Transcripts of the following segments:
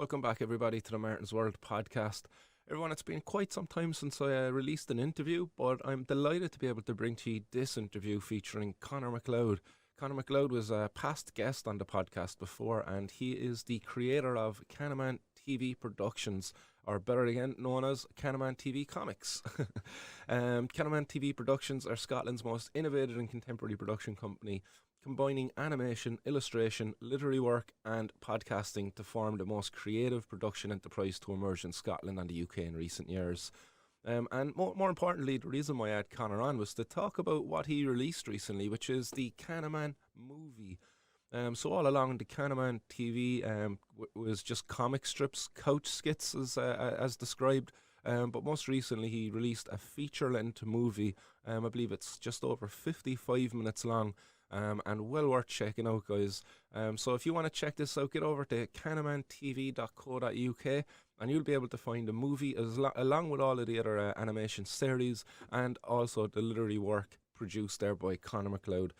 Welcome back, everybody, to the Martin's World podcast. Everyone, it's been quite some time since I released an interview, but I'm delighted to be able to bring to you this interview featuring Conor MacLeod. Conor MacLeod was a past guest on the podcast before, and he is the creator of CANNAMANtv Productions, or better again, known as CANNAMANtv Comics. CANNAMANtv Productions are Scotland's most innovative and contemporary production company, combining animation, illustration, literary work and podcasting to form the most creative production enterprise to emerge in Scotland and the UK in recent years. And more importantly, the reason why I had Conor on was to talk about what he released recently, which is the CANNAMAN movie. So all along, the CANNAMANtv was just comic strips, couch skits as described. But most recently, he released a feature-length movie. I believe it's just over 55 minutes long. And well worth checking out, guys. So if you want to check this out, get over to CANNAMANtv.co.uk and you'll be able to find the movie along with all of the other animation series and also the literary work produced there by Conor MacLeod.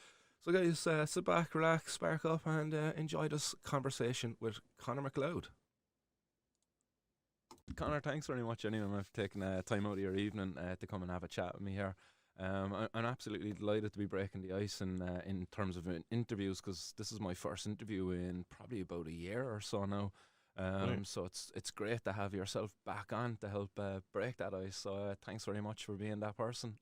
So guys, sit back, relax, spark up and enjoy this conversation with Conor MacLeod. Conor, thanks very much anyway for taking time out of your evening to come and have a chat with me here. I'm absolutely delighted to be breaking the ice in terms of interviews, because this is my first interview in probably about a year or so now. Right. So it's great to have yourself back on to help break that ice. So thanks very much for being that person.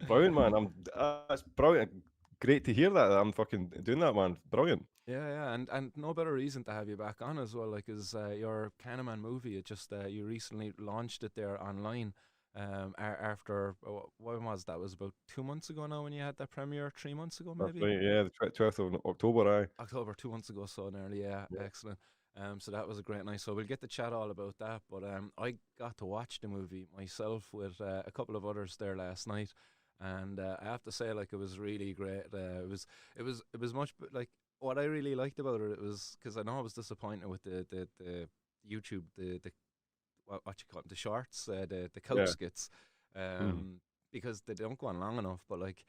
Brilliant, man. That's brilliant. Great to hear that. I'm fucking doing that, man. Brilliant. Yeah, and no better reason to have you back on as well, like, is your CANNAMAN movie. It just you recently launched it there online. After when was that? Was about 2 months ago now when you had that premiere. 3 months ago, maybe. Right, yeah, the 12th of October. October, 2 months ago, so nearly. Yeah. Excellent. So that was a great night. So we'll get to chat all about that. But I got to watch the movie myself with a couple of others there last night, and I have to say, like, it was really great. It was much like what I really liked about it. It was because I know I was disappointed with the YouTube the what you call it, the shorts, the couch skits, because they don't go on long enough. But like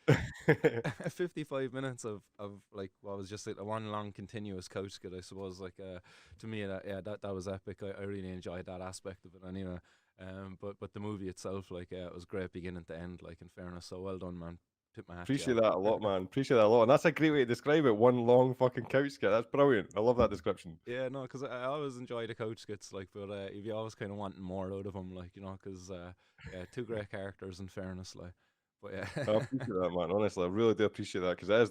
55 minutes of like what was just a one long continuous couch skit, I suppose. Like to me, that was epic. I really enjoyed that aspect of it anyway. But the movie itself, like, it was great beginning to end. Like, in fairness, so well done, man. Appreciate that a lot, man. Appreciate that a lot. And that's a great way to describe it. One long fucking couch skit. That's brilliant. I love that description. Yeah, no, because I always enjoy the couch skits, like, but if you always kind of wanting more out of them, like, you know, because yeah, two great characters, in fairness, like, but yeah. I appreciate that, man. Honestly, I really do appreciate that, because it is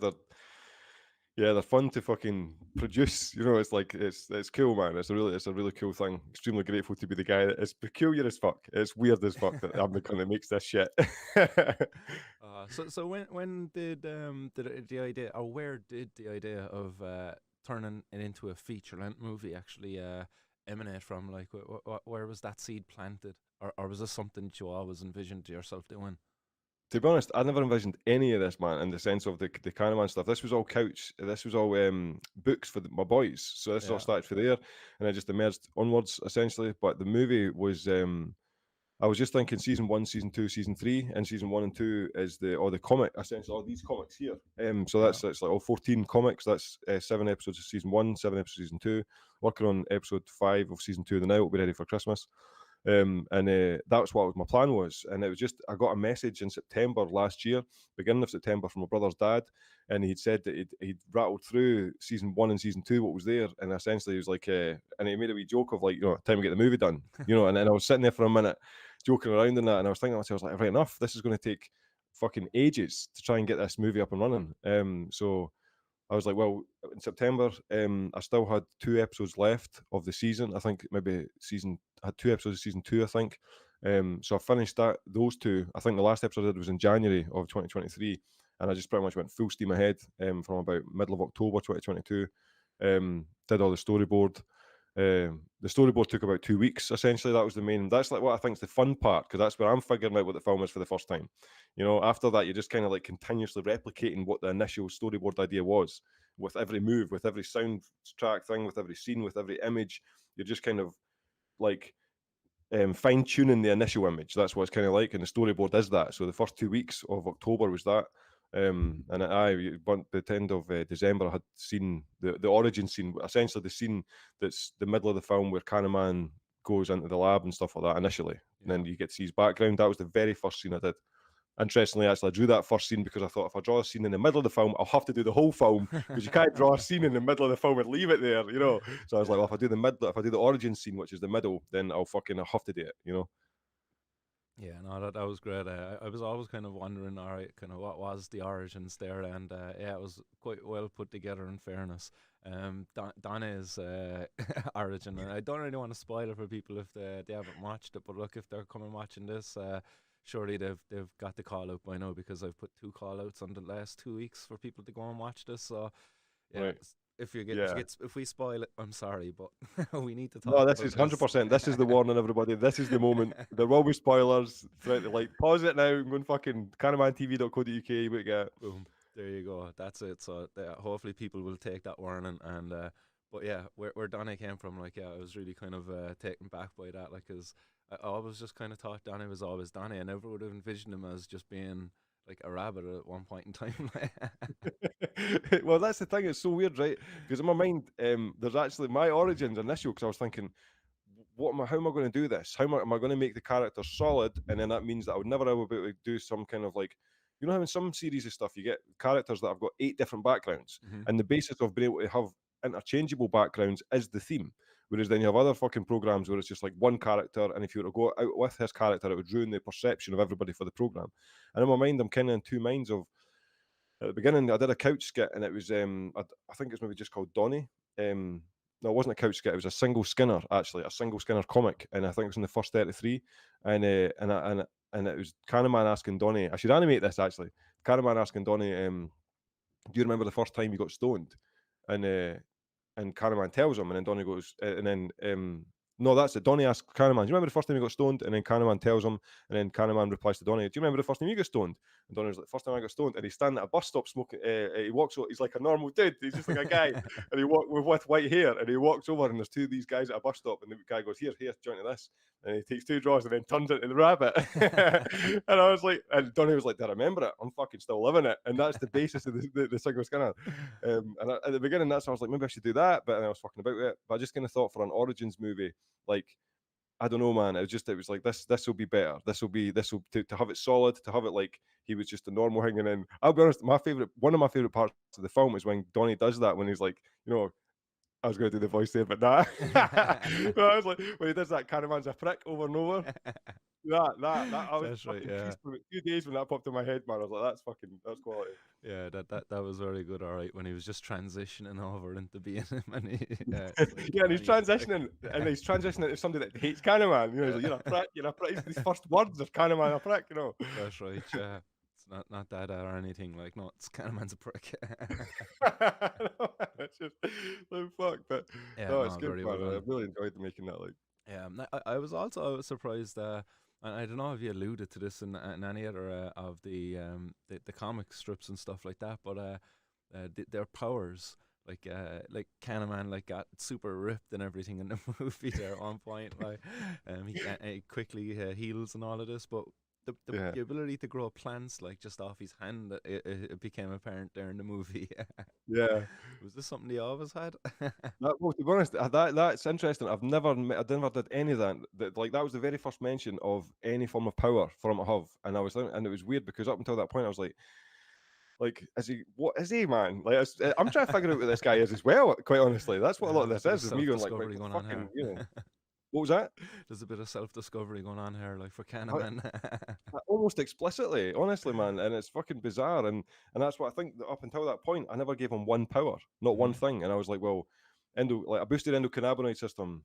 they're fun to fucking produce. You know, it's like it's cool, man. It's a really cool thing. Extremely grateful to be the guy that is peculiar as fuck. It's weird as fuck that I'm the kind that makes this shit. So when did the idea, or where did the idea of turning it into a feature-length movie actually emanate from? Like, where was that seed planted, or was this something that you always envisioned yourself doing? To be honest, I never envisioned any of this, man, in the sense of the CANNAMAN stuff. This was all this was all books for my boys. So this all started for there, and I just emerged onwards, essentially. But the movie was, I was just thinking season 1, season 2, season 3, and season 1 and 2 is the comic, essentially, all these comics here. So that's like all 14 comics. That's 7 episodes of season 1, 7 episodes of season 2. Working on episode 5 of season 2 now. It'll be ready for Christmas. That's what my plan was. And it was just, I got a message in September last year, beginning of September, from my brother's dad, and he'd said that he'd rattled through season 1 and season 2 what was there, and essentially he was like, and he made a wee joke of, like, you know, time to get the movie done, you know. And then I was sitting there for a minute joking around in that, and I was thinking to myself, like, right enough, this is going to take fucking ages to try and get this movie up and running. So I was like, well, in September, I still had 2 episodes left of the season. I think maybe I had 2 episodes of season 2, I think. So I finished those 2. I think the last episode I did was in January of 2023, and I just pretty much went full steam ahead from about middle of October 2022. Did all the storyboard. The storyboard took about 2 weeks, essentially. That was the main. That's like what I think is the fun part, because that's where I'm figuring out what the film is for the first time. You know, after that, you're just kind of like continuously replicating what the initial storyboard idea was, with every move, with every soundtrack thing, with every scene, with every image. You're just kind of like fine tuning the initial image. That's what it's kind of like, and the storyboard is that. So the first 2 weeks of October was that. And by the end of December, I had seen the origin scene, essentially the scene that's the middle of the film where CANNAMAN goes into the lab and stuff like that initially. And then you get to see his background. That was the very first scene I did. Interestingly, actually, I drew that first scene because I thought if I draw a scene in the middle of the film, I'll have to do the whole film because you can't draw a scene in the middle of the film and leave it there, you know. So I was like, well, if I do the middle, if I do the origin scene, which is the middle, then I'll have to do it, you know. Yeah, no, that was great. I was always kind of wondering, all right, kind of what was the origins there, and yeah, it was quite well put together. In fairness, Donna's origin, and I don't really want to spoil it for people if they haven't watched it. But look, if they're coming watching this, surely they've got the call out by now because I've put 2 call outs on the last 2 weeks for people to go and watch this. So yeah, Right. if if we spoil it, I'm sorry, but we need to talk. No, this is 100%. This is the warning, everybody. This is the moment. There will be spoilers throughout the pause it now and go and fucking CANNAMANtv.co.uk. You would get Boom. There you go. That's it. So hopefully people will take that warning. And but yeah, where Donny came from, like, yeah, I was really kind of taken back by that, like, because I always just kind of thought Donny was always Donny. I never would have envisioned him as just being like a rabbit at one point in time. Well, that's the thing. It's so weird, right? Because in my mind, there's actually my origins initial. Because I was thinking, how am I going to do this? How am I going to make the character solid? And then that means that I would never ever be able to do some kind of like, you know, how in some series of stuff you get characters that have got 8 different backgrounds, and the basis of being able to have interchangeable backgrounds is the theme. Whereas then you have other fucking programs where it's just like one character, and if you were to go out with his character, it would ruin the perception of everybody for the program. And in my mind, I'm kind of in 2 minds of. At the beginning, I did a couch skit, and it was I think it's maybe just called Donny. No, it wasn't a couch skit. It was a single Skinner, actually, a single Skinner comic, and I think it was in the first 33. And it was CANNAMAN asking Donny. I should animate this actually. CANNAMAN asking Donny, do you remember the first time you got stoned? And CANNAMAN tells him, and then Donny goes, and then no, that's it. Donny asks CANNAMAN, do you remember the first time you got stoned? And then CANNAMAN tells him, and then CANNAMAN replies to Donny, do you remember the first time you got stoned? And Donny's like, first time I got stoned, and he's standing at a bus stop smoking. He walks, he's like a normal dude. He's just like a guy, and he with white hair, and he walks over, and there's 2 of these guys at a bus stop, and the guy goes, here, join to this, and he takes 2 draws, and then turns into the rabbit. And I was like, and Donny was like, do I remember it? I'm fucking still living it, and that's the basis of the single Skinner. At the beginning, I was like, maybe I should do that, but I was fucking about it. But I just kind of thought for an Origins movie, like, I don't know, man. It was like this will be better. This will to have it solid, to have it like he was just a normal thing. And then I'll be honest, one of my favorite parts of the film is when Donnie does that, when he's like, you know, I was going to do the voice there, but nah. But I was like, when he does that, CANNAMAN's a prick over and over. That I was That's right, yeah. for a few days when that popped in my head, man. I was like, that's quality. Yeah, that was very good. All right, when he was just transitioning over into being him, and and he's transitioning, into somebody that hates CANNAMAN. You know, he's like, you're a prick. These first words of CANNAMAN a prick. You know. That's right. Yeah, it's not that or anything. Like, no, it's CANNAMAN's a prick. It's just like fuck, but yeah, no, it's good, man. well I really enjoyed making that. Like, yeah, I was also surprised. And I don't know if you alluded to this in any other of the comic strips and stuff like that, but their powers, like CANNAMAN, like, got super ripped and everything in the movie there at one point. Like, he quickly heals and all of this, but the ability to grow plants, like, just off his hand, it became apparent there in the movie. yeah. Was this something you always had? Well, to be honest, that's interesting. I never did any of that. Like, that was the very first mention of any form of power for him to have, and it was weird because up until that point I was like, what is he, man? Like, I'm trying to figure out what this guy is as well. Quite honestly, that's what a lot of this is me going like, fucking, you know. What was that? There's a bit of self-discovery going on here, like, for CANNAMAN. Almost explicitly, honestly, man, and it's fucking bizarre, and that's what I think. That up until that point, I never gave him one power, not one thing, and I was like, well, like a boosted endocannabinoid system.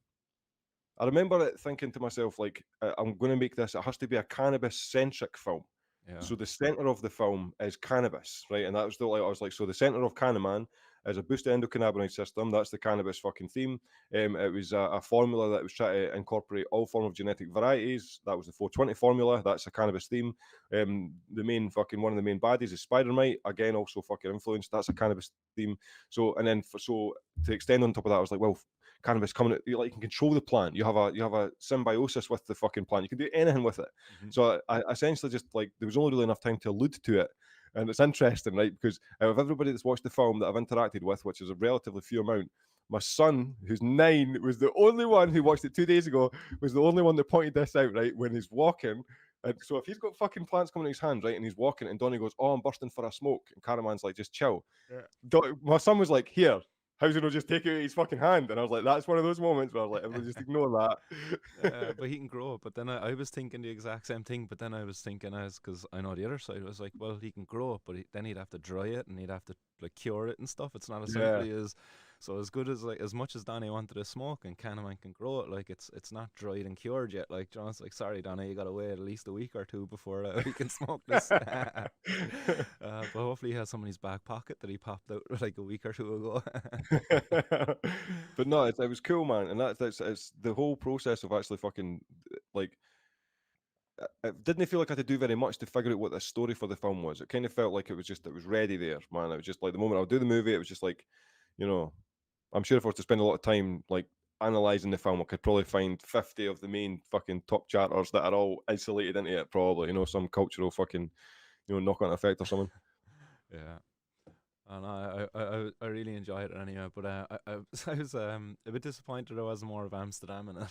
I remember thinking to myself, like, I'm going to make this. It has to be a cannabis-centric film. Yeah. So the center of the film is cannabis, right? And that was I was like, so the center of CANNAMAN is a boosted endocannabinoid system. That's the cannabis fucking theme. It was a formula that was trying to incorporate all form of genetic varieties. That was the 420 formula. That's a cannabis theme. One of the main baddies is Spider-Mite. Again, also fucking influenced. That's a cannabis theme. So, and then so to extend on top of that, I was like, well, cannabis coming, you can control the plant. You have a symbiosis with the fucking plant. You can do anything with it. So I essentially just, like, there was only really enough time to allude to it, And it's interesting, right? Because out of everybody that's watched the film that I've interacted with, which is a relatively few amount, my son, who's 9, was the only one who watched it 2 days ago, was the only one that pointed this out, right? When he's walking. And so if he's got fucking plants coming in his hands, right, and he's walking, and Donnie goes, "Oh, I'm bursting for a smoke," and CANNAMAN's like, "Just chill." My son was like, "Here, how's he not just take it out of his fucking hand?" And I was like, that's one of those moments where I was like, everyone just ignore that. But he can grow up. But then I was thinking the exact same thing. But then I was thinking, because I know the other side, I was like, well, he can grow up, but then he'd have to dry it and he'd have to like cure it and stuff. It's not as Yeah. simply as. So as good as like as much as Donnie wanted to smoke and CANNAMAN can grow it, like it's not dried and cured yet. Like John's like, sorry Donnie, you gotta wait at least a week or two before we can smoke this. But hopefully he has some in his back pocket that he popped out like a week or two ago. But no, it was cool, man, and that's it's the whole process of actually fucking like. It didn't feel like I had to do very much to figure out what the story for the film was. It kind of felt like it was ready there, man. It was just like the moment I would do the movie, it was just like, you know, I'm sure if I was to spend a lot of time like analysing the film, I could probably find 50 of the main fucking top chapters that are all isolated into it, probably, some cultural fucking, knock-on effect or something. Yeah. And I really enjoyed it anyway, but I was a bit disappointed there wasn't more of Amsterdam in it.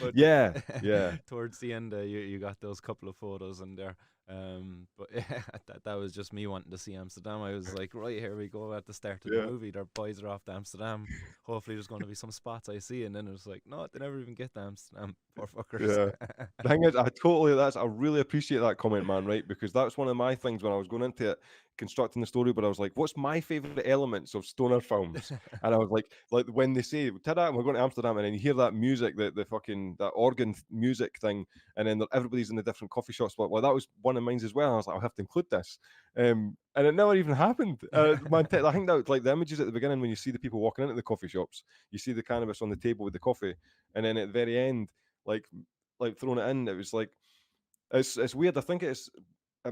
But Yeah. towards the end, you got those couple of photos in there. But yeah, that was just me wanting to see Amsterdam. I was like, right, here we go at the start of the movie. Their boys are off to Amsterdam. Hopefully, there's going to be some spots I see, and then it was like, no, they never even get to Amsterdam. Poor fuckers. Yeah. The thing is, I really appreciate that comment, man, right? Because that's one of my things when I was going into it, constructing the story, but I was like, what's my favorite elements of stoner films? And I was like when they say, "Ta-da, we're going to Amsterdam," and then you hear that music, the fucking that organ music thing, and then everybody's in the different coffee shops. But well, that was one of mine as well. I was like, I'll have to include this, and it never even happened. Man, I think that like the images at the beginning when you see the people walking into the coffee shops, you see the cannabis on the table with the coffee, and then at the very end, like throwing it in, it was like it's weird. I think it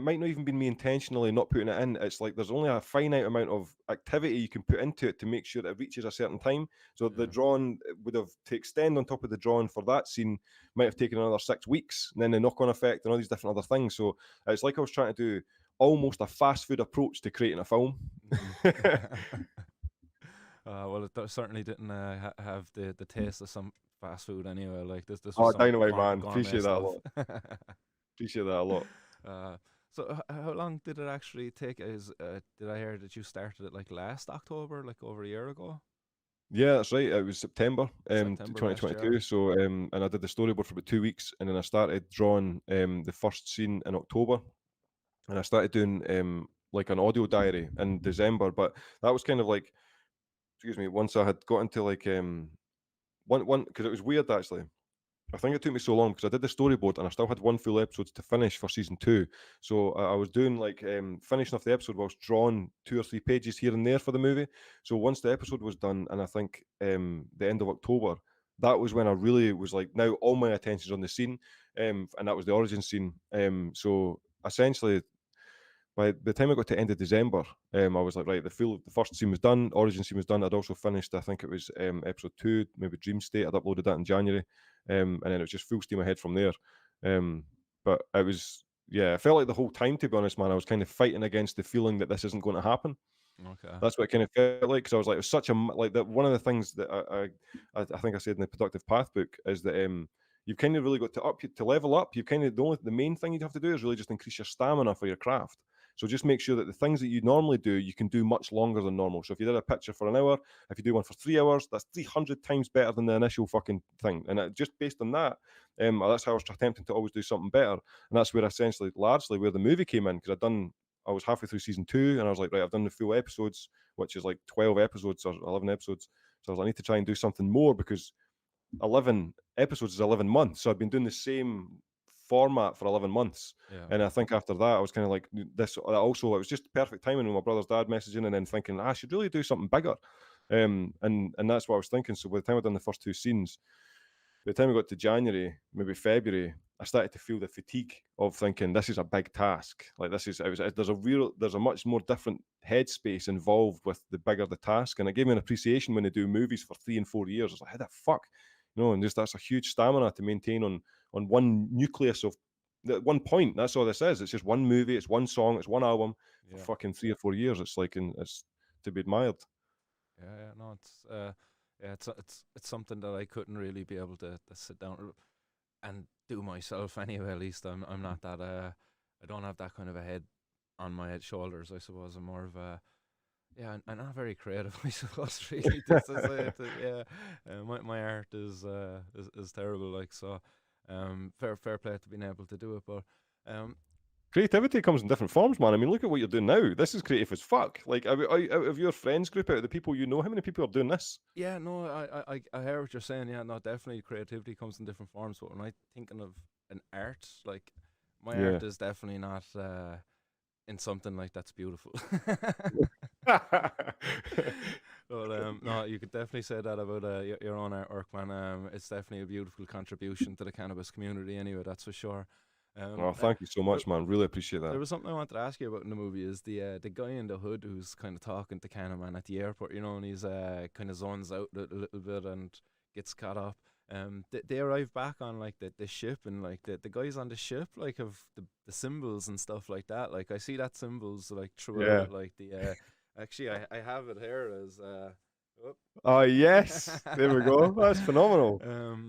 might not even be me intentionally not putting it in. It's like there's only a finite amount of activity you can put into it to make sure it reaches a certain time. So the drawing would have to extend on top of the drawing for that scene might have taken another 6 weeks, and then the knock-on effect and all these different other things. So it's like I was trying to do almost a fast food approach to creating a film. Well, it certainly didn't have the taste of some fast food anyway. Like this was Oh, some dynamite, man. gourmet Appreciate that a stuff. lot. Appreciate that a lot. So how long did it actually take? Did I hear that you started it like last October, like over a year ago? Yeah, that's right. It was September, September last 2022. year. So, and I did the storyboard for about 2 weeks, and then I started drawing the first scene in October, and I started doing like an audio diary in December. But that was kind of like, excuse me, once I had got into like one because it was weird actually. I think it took me so long because I did the storyboard and I still had one full episode to finish for season 2. So I was doing like finishing off the episode whilst drawing 2 or 3 pages here and there for the movie. So once the episode was done, and I think the end of October, that was when I really was like, now all my attention's on the scene, and that was the origin scene. So essentially, by the time I got to the end of December, I was like, right, the first scene was done, origin scene was done. I'd also finished, I think it was episode 2, maybe Dream State. I'd uploaded that in January, and then it was just full steam ahead from there. But it was, yeah, I felt like the whole time, to be honest, man, I was kind of fighting against the feeling that this isn't going to happen. Okay. That's what it kind of felt like, because I was like, it was such a like that. One of the things that I think I said in the Productive Path book is that you've kind of really got to level up. You've kind of the main thing you'd have to do is really just increase your stamina for your craft. So just make sure that the things that you normally do, you can do much longer than normal. So if you did a picture for an hour, if you do one for 3 hours, that's 300 times better than the initial fucking thing. And just based on that, that's how I was attempting to always do something better. And that's where essentially, largely, where the movie came in, because I was halfway through season 2, and I was like, right, I've done the full episodes, which is like 12 episodes or 11 episodes. So I was like, I need to try and do something more, because 11 episodes is 11 months. So I've been doing the same format for 11 months. Yeah. And I think after that, I was kind of like, this also, it was just perfect timing with my brother's dad messaging, and then thinking, I should really do something bigger. And that's what I was thinking. So by the time I'd done the first 2 scenes, by the time we got to January, maybe February, I started to feel the fatigue of thinking, this is a big task. Like there's a much more different headspace involved with the bigger the task. And it gave me an appreciation when they do movies for 3 and 4 years. I was like, how the fuck? And just that's a huge stamina to maintain on one nucleus of at one point, that's all this is. It's just one movie, it's one song, it's one album for Yeah. fucking 3 or 4 years. It's like, and it's to be admired. Yeah, no, it's something that I couldn't really be able to sit down and do myself anyway. At least I'm not that I don't have that kind of a head on my head shoulders. I suppose I'm more of a yeah, I'm not very creative. I suppose really just to say it. Yeah, my art is terrible. Like so, fair play to being able to do it, but um Creativity comes in different forms, man. I mean, look at what you're doing now. This is creative as fuck. Like, out of your friends group, out of the people you know, how many people are doing this? yeah, no, I hear what you're saying. Yeah, no, definitely creativity comes in different forms. But when I thinking of an art, like my Yeah. art is definitely not in something like that's beautiful. But no, you could definitely say that about your own artwork, man. It's definitely a beautiful contribution to the cannabis community, anyway. That's for sure. Oh, Uh, thank you so there, much, man. Really appreciate there that. was something I wanted to ask you about in the movie. Is the guy in the hood who's kind of talking to Cannaman at the airport, you know, and he's kind of zones out a little bit and gets caught up. They arrive back on like the ship, and like the guys on the ship like have the symbols and stuff like that. Like I see that symbols like throughout Yeah. it. Like the actually I have it here as oh. Oh, yes. There we go. That's phenomenal.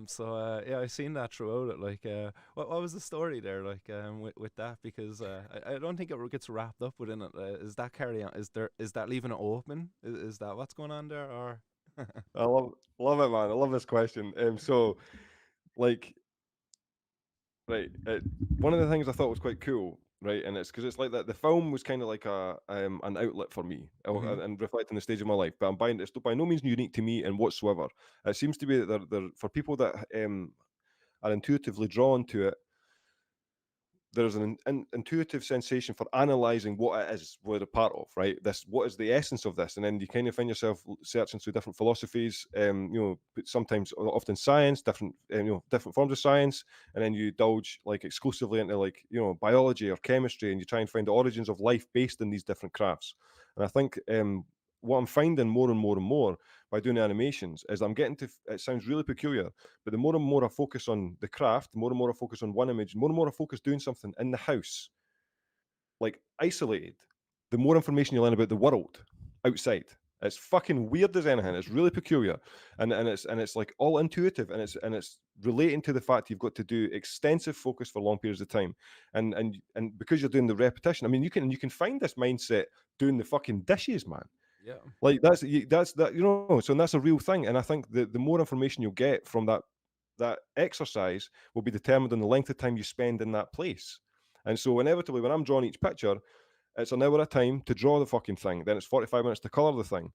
So yeah, I seen that throughout it. Like, what was the story there? Like, with that, because I don't think it gets wrapped up within it. Is that carry on? Is that leaving it open? Is that what's going on there? Or I love it, man. I love this question. So, like, right, one of the things I thought was quite cool, right, and it's because it's like that. The film was kind of like a an outlet for me, Mhm. and reflecting the stage of my life. But I'm buying it's by no means unique to me and whatsoever. It seems to be that they're for people that are intuitively drawn to it. There's an intuitive sensation for analyzing what it is we're a part of, right? This, what is the essence of this? And then you kind of find yourself searching through different philosophies, but sometimes, often science, different forms of science, and then you indulge like exclusively into like, biology or chemistry, and you try and find the origins of life based in these different crafts. And I think what I'm finding more and more and more by doing animations is I'm getting to, it sounds really peculiar, but the more and more I focus on the craft, the more and more I focus on one image, the more and more I focus doing something in the house, like isolated, the more information you learn about the world outside. It's fucking weird as anything. It's really peculiar, and it's like all intuitive, and it's relating to the fact you've got to do extensive focus for long periods of time, and because you're doing the repetition. I mean, you can find this mindset doing the fucking dishes, man. yeah, Like that's that, so and that's a real thing. And I think the more information you'll get from that exercise will be determined on the length of time you spend in that place. And so inevitably, when I'm drawing each picture, it's an hour of time to draw the fucking thing. Then it's 45 minutes to color the thing.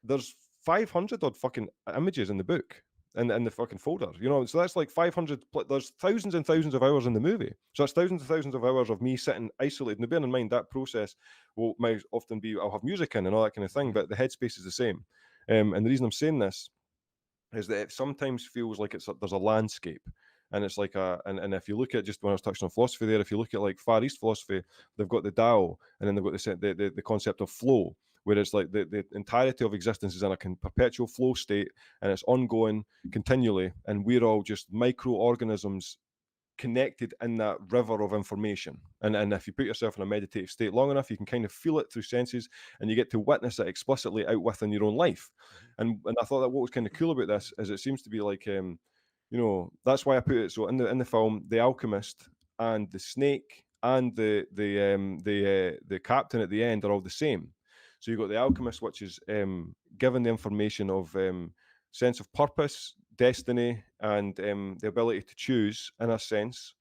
There's 500 odd fucking images in the book, in the fucking folder. So that's like 500. There's thousands and thousands of hours in the movie. So that's thousands and thousands of hours of me sitting isolated. Now, bearing in mind that process might often be I'll have music in and all that kind of thing, Mhm. but the headspace is the same. And the reason I'm saying this is that it sometimes feels like there's a landscape. And it's like and if you look at, just when I was touching on philosophy there, if you look at like Far East philosophy, they've got the Tao, and then they've got the concept of flow, where it's like the entirety of existence is in a perpetual flow state, and it's ongoing continually, and we're all just microorganisms connected in that river of information. And if you put yourself in a meditative state long enough, you can kind of feel it through senses, and you get to witness it explicitly out within your own life. Mhm. And I thought that what was kind of cool about this is it seems to be like that's why I put it so in the film, the alchemist and the snake and the captain at the end are all the same. So you've got the alchemist, which is given the information of sense of purpose, destiny, and the ability to choose in a sense.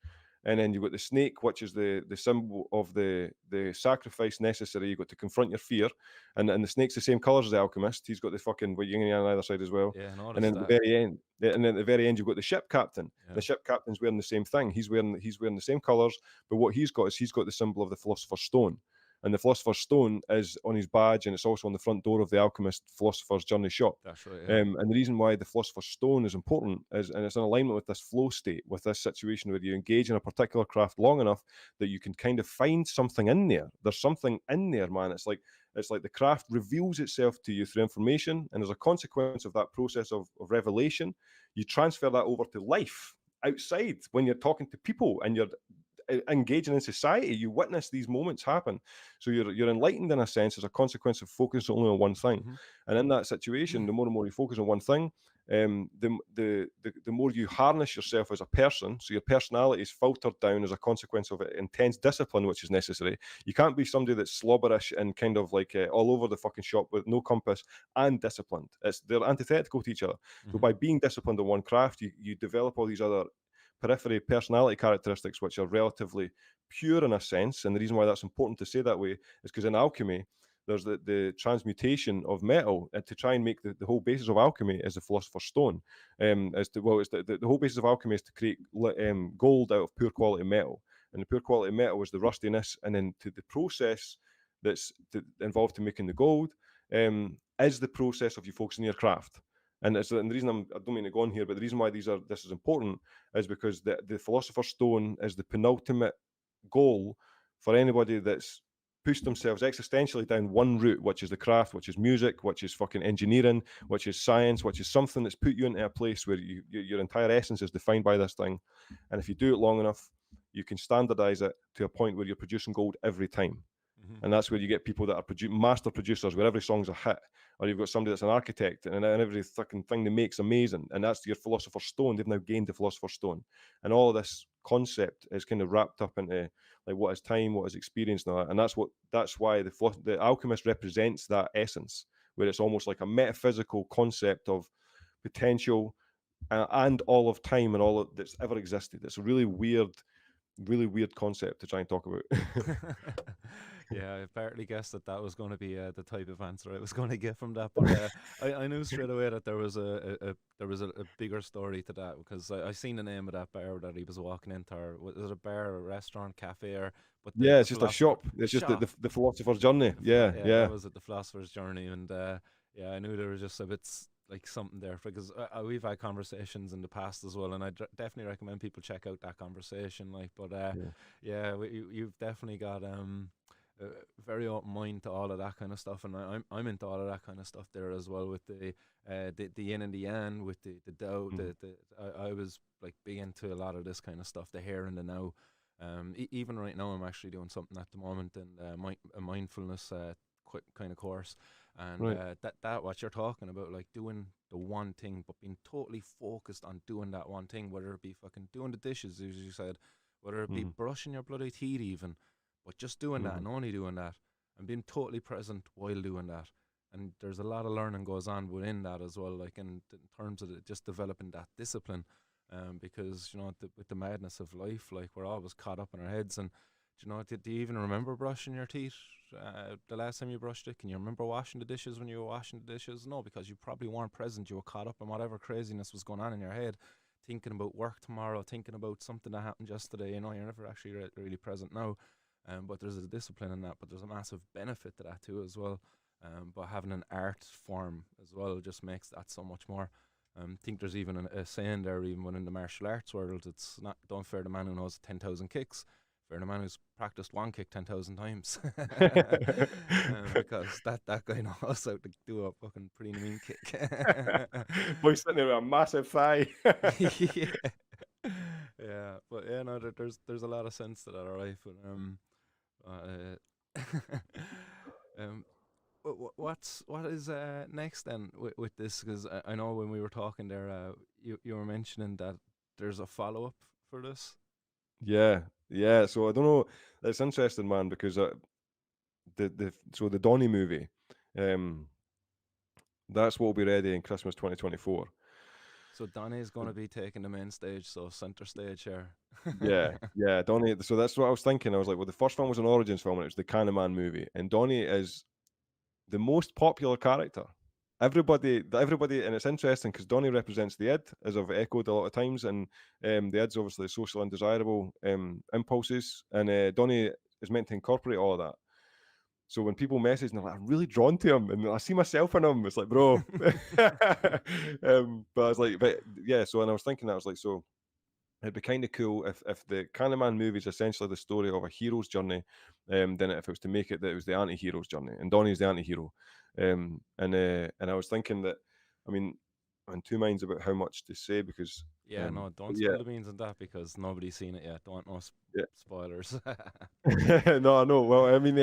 And then you've got the snake, which is the symbol of the sacrifice necessary. You've got to confront your fear, and the snake's the same colours as the alchemist. He's got the fucking yin and yang on either side as well. Yeah, I And then noticed at the that. very end, and then at the very end, you've got the ship captain. Yeah. The ship captain's wearing the same thing. He's wearing the same colours, but what he's got is he's got the symbol of the philosopher's stone. And the philosopher's stone is on his badge, and it's also on the front door of the alchemist philosopher's journey shop. That's right. Yeah. And the reason why the philosopher's stone is important is, and it's in alignment with this flow state, with this situation where you engage in a particular craft long enough that you can kind of find something in there. There's something in there, man. It's like the craft reveals itself to you through information, and as a consequence of that process of revelation, you transfer that over to life outside when you're talking to people, and you're engaging in society. You witness these moments happen, so you're enlightened in a sense as a consequence of focusing only on one thing. Mm-hmm. And in that situation, the more and more you focus on one thing, the more you harness yourself as a person. So your personality is filtered down as a consequence of intense discipline, which is necessary. You can't be somebody that's slobberish and kind of like all over the fucking shop with no compass and disciplined. They're antithetical to each other. So Mm-hmm. by being disciplined in one craft, you develop all these other periphery personality characteristics which are relatively pure in a sense. And the reason why that's important to say that way is because in alchemy, there's the transmutation of metal to try and make the whole basis of alchemy is the philosopher's stone. It's the whole basis of alchemy is to create gold out of poor quality metal, and the poor quality metal is the rustiness, and then to the process that's involved in making the gold is the process of you focusing your craft. And the reason I don't mean to go on here, but the reason why this is important is because the philosopher's stone is the penultimate goal for anybody that's pushed themselves existentially down one route, which is the craft, which is music, which is fucking engineering, which is science, which is something that's put you into a place where your entire essence is defined by this thing. And if you do it long enough, you can standardize it to a point where you're producing gold every time. Mm-hmm. And that's where you get people that are master producers, where every song's a hit, or you've got somebody that's an architect and every fucking thing they make's amazing, and that's your philosopher's stone. They've now gained the philosopher's stone, and all of this concept is kind of wrapped up into like what is time, what is experience, and all that. And that's why the alchemist represents that essence, where it's almost like a metaphysical concept of potential and all of time and all that's ever existed. It's a really weird concept to try and talk about. Yeah, I partly guessed that was going to be the type of answer I was going to get from that, but I knew straight away that there was a bigger story to that, because I seen the name of that bar that he was walking into. Or was it a bar, a restaurant, cafe, or but Yeah, the it's just a shop. It's just the philosopher's journey. Yeah, yeah, that was it, the philosopher's journey, and yeah, I knew there was just a bit like something there, because we've had conversations in the past as well, and I definitely recommend people check out that conversation. Like, but yeah, you've definitely got a very open mind to all of that kind of stuff, and I'm into all of that kind of stuff there as well, with the yin and the yang, with the Tao. I was like big into a lot of this kind of stuff, the here and the now. Even right now, I'm actually doing something at the moment, and a mindfulness kind of course, and right. that what you're talking about, like doing the one thing, but being totally focused on doing that one thing, whether it be fucking doing the dishes, as you said, whether it be brushing your bloody teeth even, but just doing that and only doing that, and being totally present while doing that. And there's a lot of learning goes on within that as well, like in terms of just developing that discipline. Because with the madness of life, like we're always caught up in our heads. And do you even remember brushing your teeth the last time you brushed it? Can you remember washing the dishes when you were washing the dishes? No, because you probably weren't present. You were caught up in whatever craziness was going on in your head, thinking about work tomorrow, thinking about something that happened yesterday. You're never actually really present now. But there's a discipline in that, but there's a massive benefit to that too as well. But having an art form as well just makes that so much more. I think there's even a saying there, even when in the martial arts world, it's not, don't fear the man who knows 10,000 kicks, fear the man who's practiced one kick 10,000 times. Because that guy knows how to do a fucking pretty mean kick. Boy sitting there with a massive thigh. Yeah. Yeah, but yeah, no, there's a lot of sense to that, alright. But um, what is next then with this? Because I know when we were talking there, you were mentioning that there's a follow up for this. Yeah. So I don't know. It's interesting, man, because the Donnie movie, that's what will be ready in Christmas 2024. So Donnie's going to be taking the main stage, so center stage here. Yeah, Donnie. So that's what I was thinking. I was like, well, the first one was an origins film, and it was the CANNAMAN movie, and Donnie is the most popular character. Everybody, and it's interesting because Donnie represents the id, as I've echoed a lot of times, and the id's obviously social undesirable impulses, and Donnie is meant to incorporate all of that. So when people message and they're like, I'm really drawn to him, and I see myself in him, it's like, bro. But I was like, but yeah. So and I was thinking, I was like, so it'd be kind of cool if the CanNaman movie is essentially the story of a hero's journey, then if it was to make it that it was the anti-hero's journey, and Donnie's the anti-hero, and I was thinking that, I mean, I'm in two minds about how much to say, because Yeah, no, But don't yeah, spill the beans on that because nobody's seen it yet. Don't want no yeah. spoilers. No, no. Well, I mean,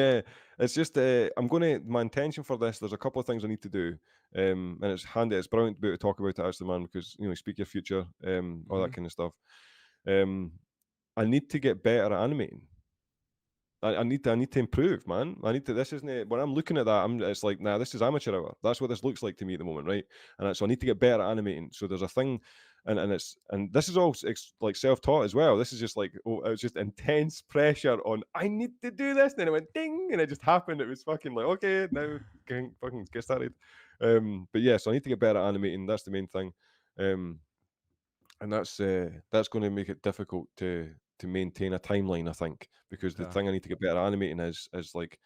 it's just my intention for this. There's a couple of things I need to do, and it's handy. It's brilliant to be able to talk about it, actually, man, because speak your future, all that Hmm. kind of stuff. Um, I need to get better at animating. I need to improve, man. I need to. This isn't it. When I'm looking at that, it's like, nah, this is amateur hour. That's what this looks like to me at the moment, right? So I need to get better at animating. So there's a thing, and this is all like self-taught as well. This is just like, oh, it was just intense pressure on. I need to do this, and then it went ding, and it just happened. It was fucking like, okay, now can fucking get started. But yeah, so I need to get better at animating. That's the main thing. And that's going to make it difficult to maintain a timeline, I think, because the Okay. thing I need to get better at animating is like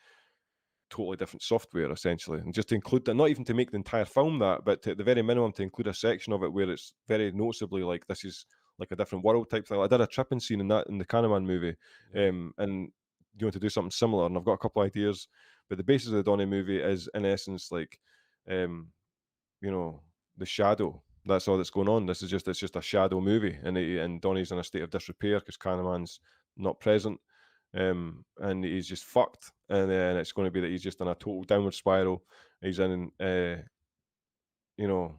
totally different software essentially, and just to include that, not even to make the entire film that, but to, at the very minimum, to include a section of it where it's very noticeably like this is like a different world type thing. I did a tripping scene in the CANNAMAN movie, Yeah. and to do something similar, and I've got a couple of ideas, but the basis of the Donnie movie is in essence like, um, you know, the shadow. That's all that's going on. It's just a shadow movie, and Donnie's in a state of disrepair because Kahneman's not present, and he's just fucked. And then it's going to be that he's just in a total downward spiral. He's in, you know,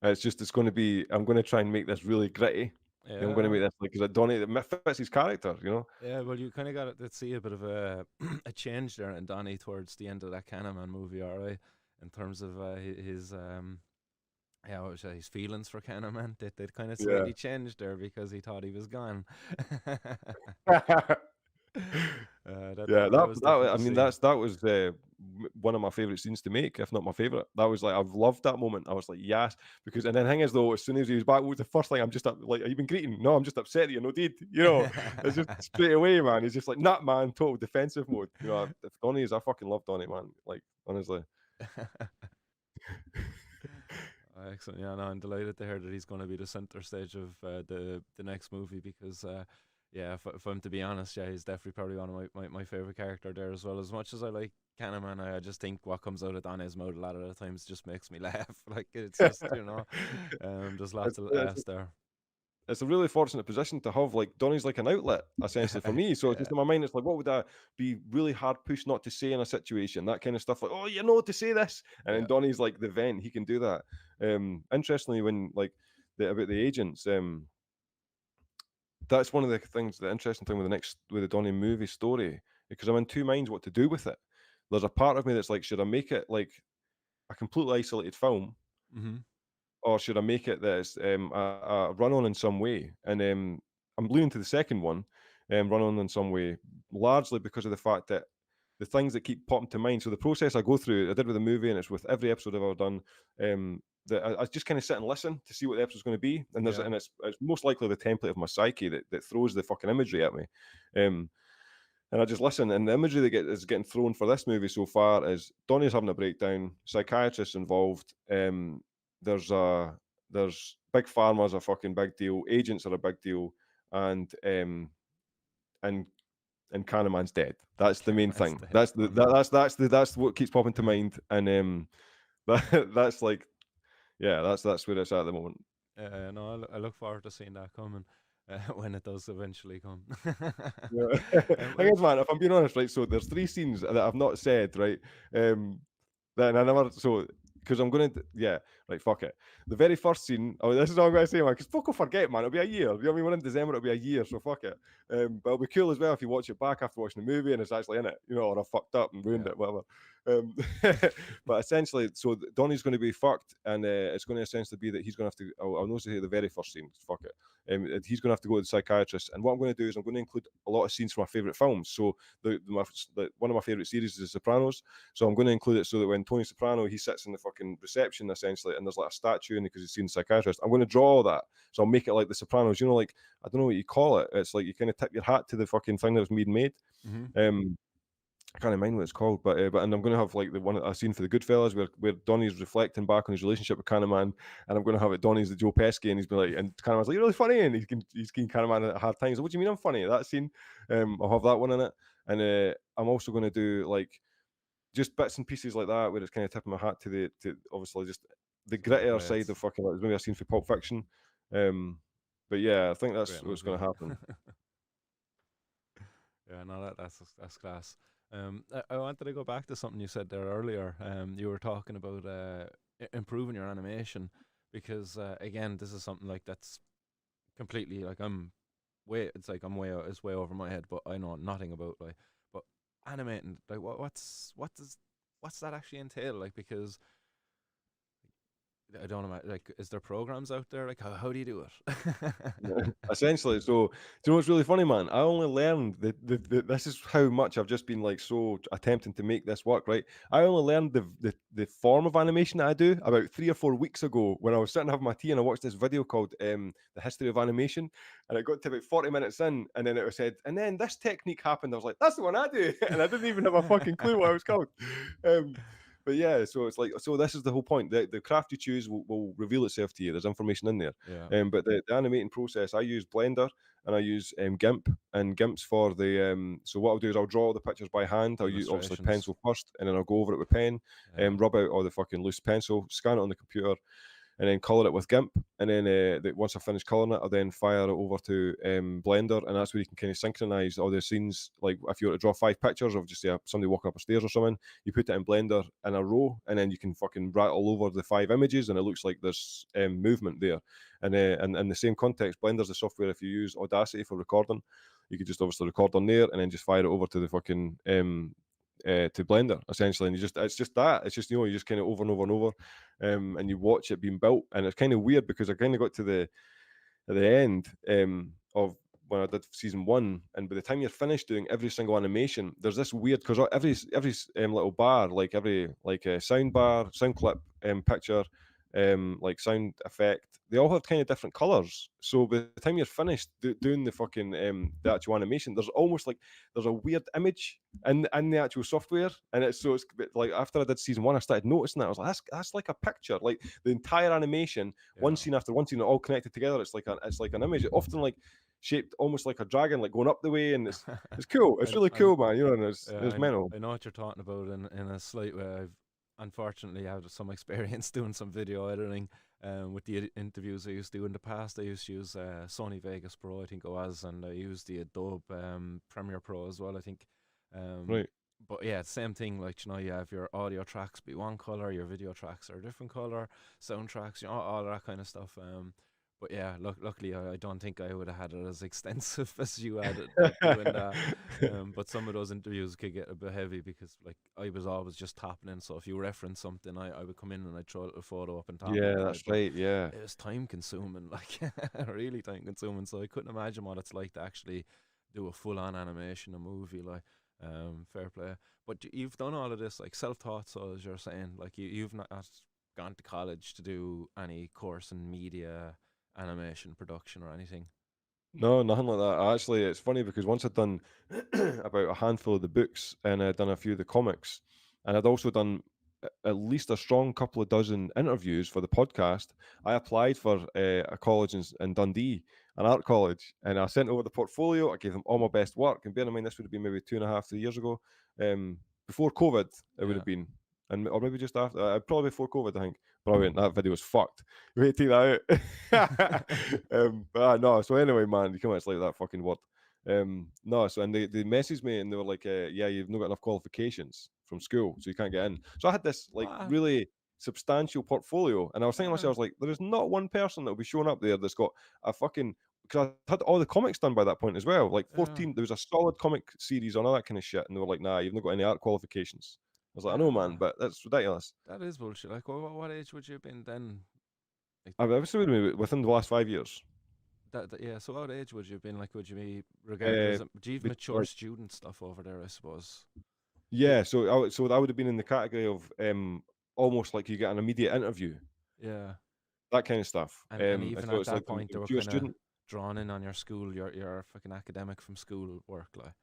it's going to be. I'm going to try and make this really gritty. I'm going to Yeah. make this like because Donnie it fits his character, Yeah, well, you kind of got to see a bit of a a change there in Donnie towards the end of that Candyman movie, all right, in terms of his yeah, what was it, his feelings for Candyman. They kind of Yeah. slightly changed there because he thought he was gone. Yeah, That was different I to mean, see. that was one of my favorite scenes to make, if not my favorite. That was like I've loved that moment. I was like, yes, because and then the thing is though, as soon as he was back, what was the first thing? I'm just like, are you been greeting? No, I'm just upset at you. No, dude, it's just straight away, man. He's just like, nah, man, total defensive mode. If Donnie is, I fucking love Donnie, man. Like honestly, Excellent. Yeah, no, I'm delighted to hear that he's going to be the center stage of the next movie because, yeah, if I'm to be honest, yeah, he's definitely probably one of my favorite character there as well. As much as I like Candyman, I just think what comes out of Donnie's mouth a lot of the times just makes me laugh. Like it's just there's lots it's, of it's laughs there. it's a really fortunate position to have. Like Donnie's like an outlet essentially for me. So it's Yeah, just in my mind, it's like, what would I be really hard pushed not to say in a situation? That kind of stuff. Like, oh, to say this, and then yeah, Donnie's like the vent. He can do that. Interestingly, when like about the agents, that's one of the things. The interesting thing with the Donnie movie story, because I'm in two minds what to do with it. There's a part of me that's like, should I make it like a completely isolated film, mm-hmm. or should I make it that it's a run on in some way? And I'm leaning to the second one, run on in some way, largely because of the fact that the things that keep popping to mind. So the process I go through, I did with the movie, and it's with every episode I've ever done. That I just kind of sit and listen to see what the episode's going to be, and Yeah, it's most likely the template of my psyche that throws the fucking imagery at me. Um, and I just listen, and the imagery is getting thrown for this movie so far is Donnie's having a breakdown, psychiatrists involved. There's a there's big pharma's a fucking big deal, agents are a big deal, and and and Kahneman's dead. That's the main Candyman's thing. dead. That's the that, that's what keeps popping to mind, and that's like yeah, that's where it's at the moment. No, I look forward to seeing that coming when it does eventually come. Yeah. I Well, guess, man, if I'm being honest, right, so there's three scenes that I've not said, right? Then I never because I'm gonna yeah, right, fuck it. The very first scene, oh, this is all I'm gonna say, man, because folk will forget, man. It'll be a year. You know what I mean? We're in December, it'll be a year, so fuck it. But it'll be cool as well if you watch it back after watching the movie and it's actually in it, or I fucked up and ruined yeah. it, whatever. Um, but essentially, so Donnie's going to be fucked, and it's going to essentially be that he's going to have to. I'll notice here the very first scene. Fuck it. He's going to have to go to the psychiatrist, and what I'm going to do is I'm going to include a lot of scenes from my favorite films. So one of my favorite series is The Sopranos. So I'm going to include it so that when Tony Soprano he sits in the fucking reception essentially, and there's like a statue, and because he's seen the psychiatrist, I'm going to draw all that. So I'll make it like The Sopranos. Like I don't know what you call it. It's like you kind of tip your hat to the fucking thing that was made. Mm-hmm. I can't remember what it's called, but and I'm going to have like the one I've seen for the Goodfellas where Donnie's reflecting back on his relationship with Kahneman, and I'm going to have it Donnie's the Joe Pesci, and he's been like, and Kahneman's like, you're really funny, and he's giving Kahneman a hard time. So what do you mean I'm funny? That scene, I'll have that one in it, and I'm also going to do like just bits and pieces like that where it's kind of tipping my hat to obviously just the Some of the grittier side greats. of fucking like maybe a scene for Pulp Fiction. Um, But yeah, I think that's Great what's movie. going to happen. Yeah, no, that's class. I wanted to go back to something you said there earlier. You were talking about improving your animation because again, this is something like that's completely like I'm way. It's like I'm way. It's way over my head, but I know nothing about like. But animating, like, what's that actually entail? Like, because I don't know, like, is there programs out there? Like, how do you do it? Yeah, essentially, so do you know what's really funny, man? I only learned this is how much I've just been like so attempting to make this work, right? I only learned the form of animation that I do about 3 or 4 weeks ago when I was sitting having my tea and I watched this video called The History of Animation, and it got to about 40 minutes in, and then it was said, and then this technique happened. I was like, that's the one I do, and I didn't even have a fucking clue what it was called. Um, but yeah, so it's like, so this is the whole point. The craft you choose will reveal itself to you. There's information in there. Yeah, But the animating process, I use Blender and I use GIMP, and GIMP's for the so what I'll do is I'll draw all the pictures by hand. I'll use obviously illustrations. pencil first, and then I'll go over it with pen, Yeah, rub out all the fucking loose pencil, scan it on the computer, and then color it with GIMP. And then once I finish coloring it, I'll then fire it over to Blender, and that's where you can kind of synchronize all the scenes. Like if you were to draw 5 pictures of just somebody walking up the stairs or something, you put it in Blender in a row, and then you can fucking rattle over the 5 images, and it looks like there's movement there. And in the same context, Blender's the software. If you use Audacity for recording, you could just obviously record on there, and then just fire it over to the fucking to Blender essentially, and it's just that it's just you just kind of over and over and over, and you watch it being built, and it's kind of weird because I kind of got to the end of when I did season 1, and by the time you're finished doing every single animation, there's this weird because every little bar, like every sound bar, sound clip, picture, like sound effect, they all have kind of different colors. So by the time you're finished doing the fucking the actual animation, there's almost like there's a weird image in the actual software, and it's like after I did season 1, I started noticing that. I was like, that's like a picture, like the entire animation, one yeah. scene after one scene, all connected together. It's like an image, often like shaped almost like a dragon, like going up the way, and it's cool. It's really I cool, man. You know, and yeah, it's mental. I know what you're talking about in a slight way. I've unfortunately had some experience doing some video editing with the interviews I used to do in the past. I used to use Sony Vegas Pro, I think it was, and I used the Adobe Premiere Pro as well, I think. Um, Right. but yeah, same thing. Like, you know, you have your audio tracks be one color, your video tracks are a different color, soundtracks, you know, all that kind of stuff. But yeah, luckily, I don't think I would have had it as extensive as you had it doing that. But some of those interviews could get a bit heavy because, like, I was always just tapping in. So if you reference something, I would come in and I'd throw a photo up and tap Yeah, it. that's But right. Yeah. it was time consuming, like really time consuming. So I couldn't imagine what it's like to actually do a full on animation, a movie. Like, fair play. But you've done all of this like self taught. So as you're saying, like you've not gone to college to do any course in media animation production or anything. No, nothing like that. Actually, it's funny because once I'd done about a handful of the books and I'd done a few of the comics, and I'd also done at least a strong couple of dozen interviews for the podcast, I applied for a college in Dundee, an art college, and I sent over the portfolio. I gave them all my best work. And bear in mind, this would have been maybe 2.5, 3 years ago, before COVID, it would Yeah. have been. And or maybe just after, probably before COVID, I think. Brilliant. That video was fucked. Wait, take that out. No. So anyway, man, you come out like that fucking word. No. So and they messaged me and they were like, "Yeah, you've not got enough qualifications from school, so you can't get in." So I had this like What? really substantial portfolio, and I was thinking to myself, I Yeah. was like, "There is not one person that will be showing up there that's got a fucking." Because I had all the comics done by that point as well. Like Yeah. 14, there was a solid comic series on all that kind of shit, and they were like, "Nah, you've not got any art qualifications." I was like, "I know, man, Yeah. but that's ridiculous." That is bullshit. Like, what age would you have been then? Like, I've obviously been within the last 5 years. yeah. So, what age would you have been? Like, would you be regarded Uh, as do you have bet- mature like student stuff over there? I suppose. Yeah, so so that would have been in the category of almost like you get an immediate interview, Yeah. that kind of stuff. And even So at it's that like point, they if were you're a kind of student, drawn in on your school, your fucking academic from school work, like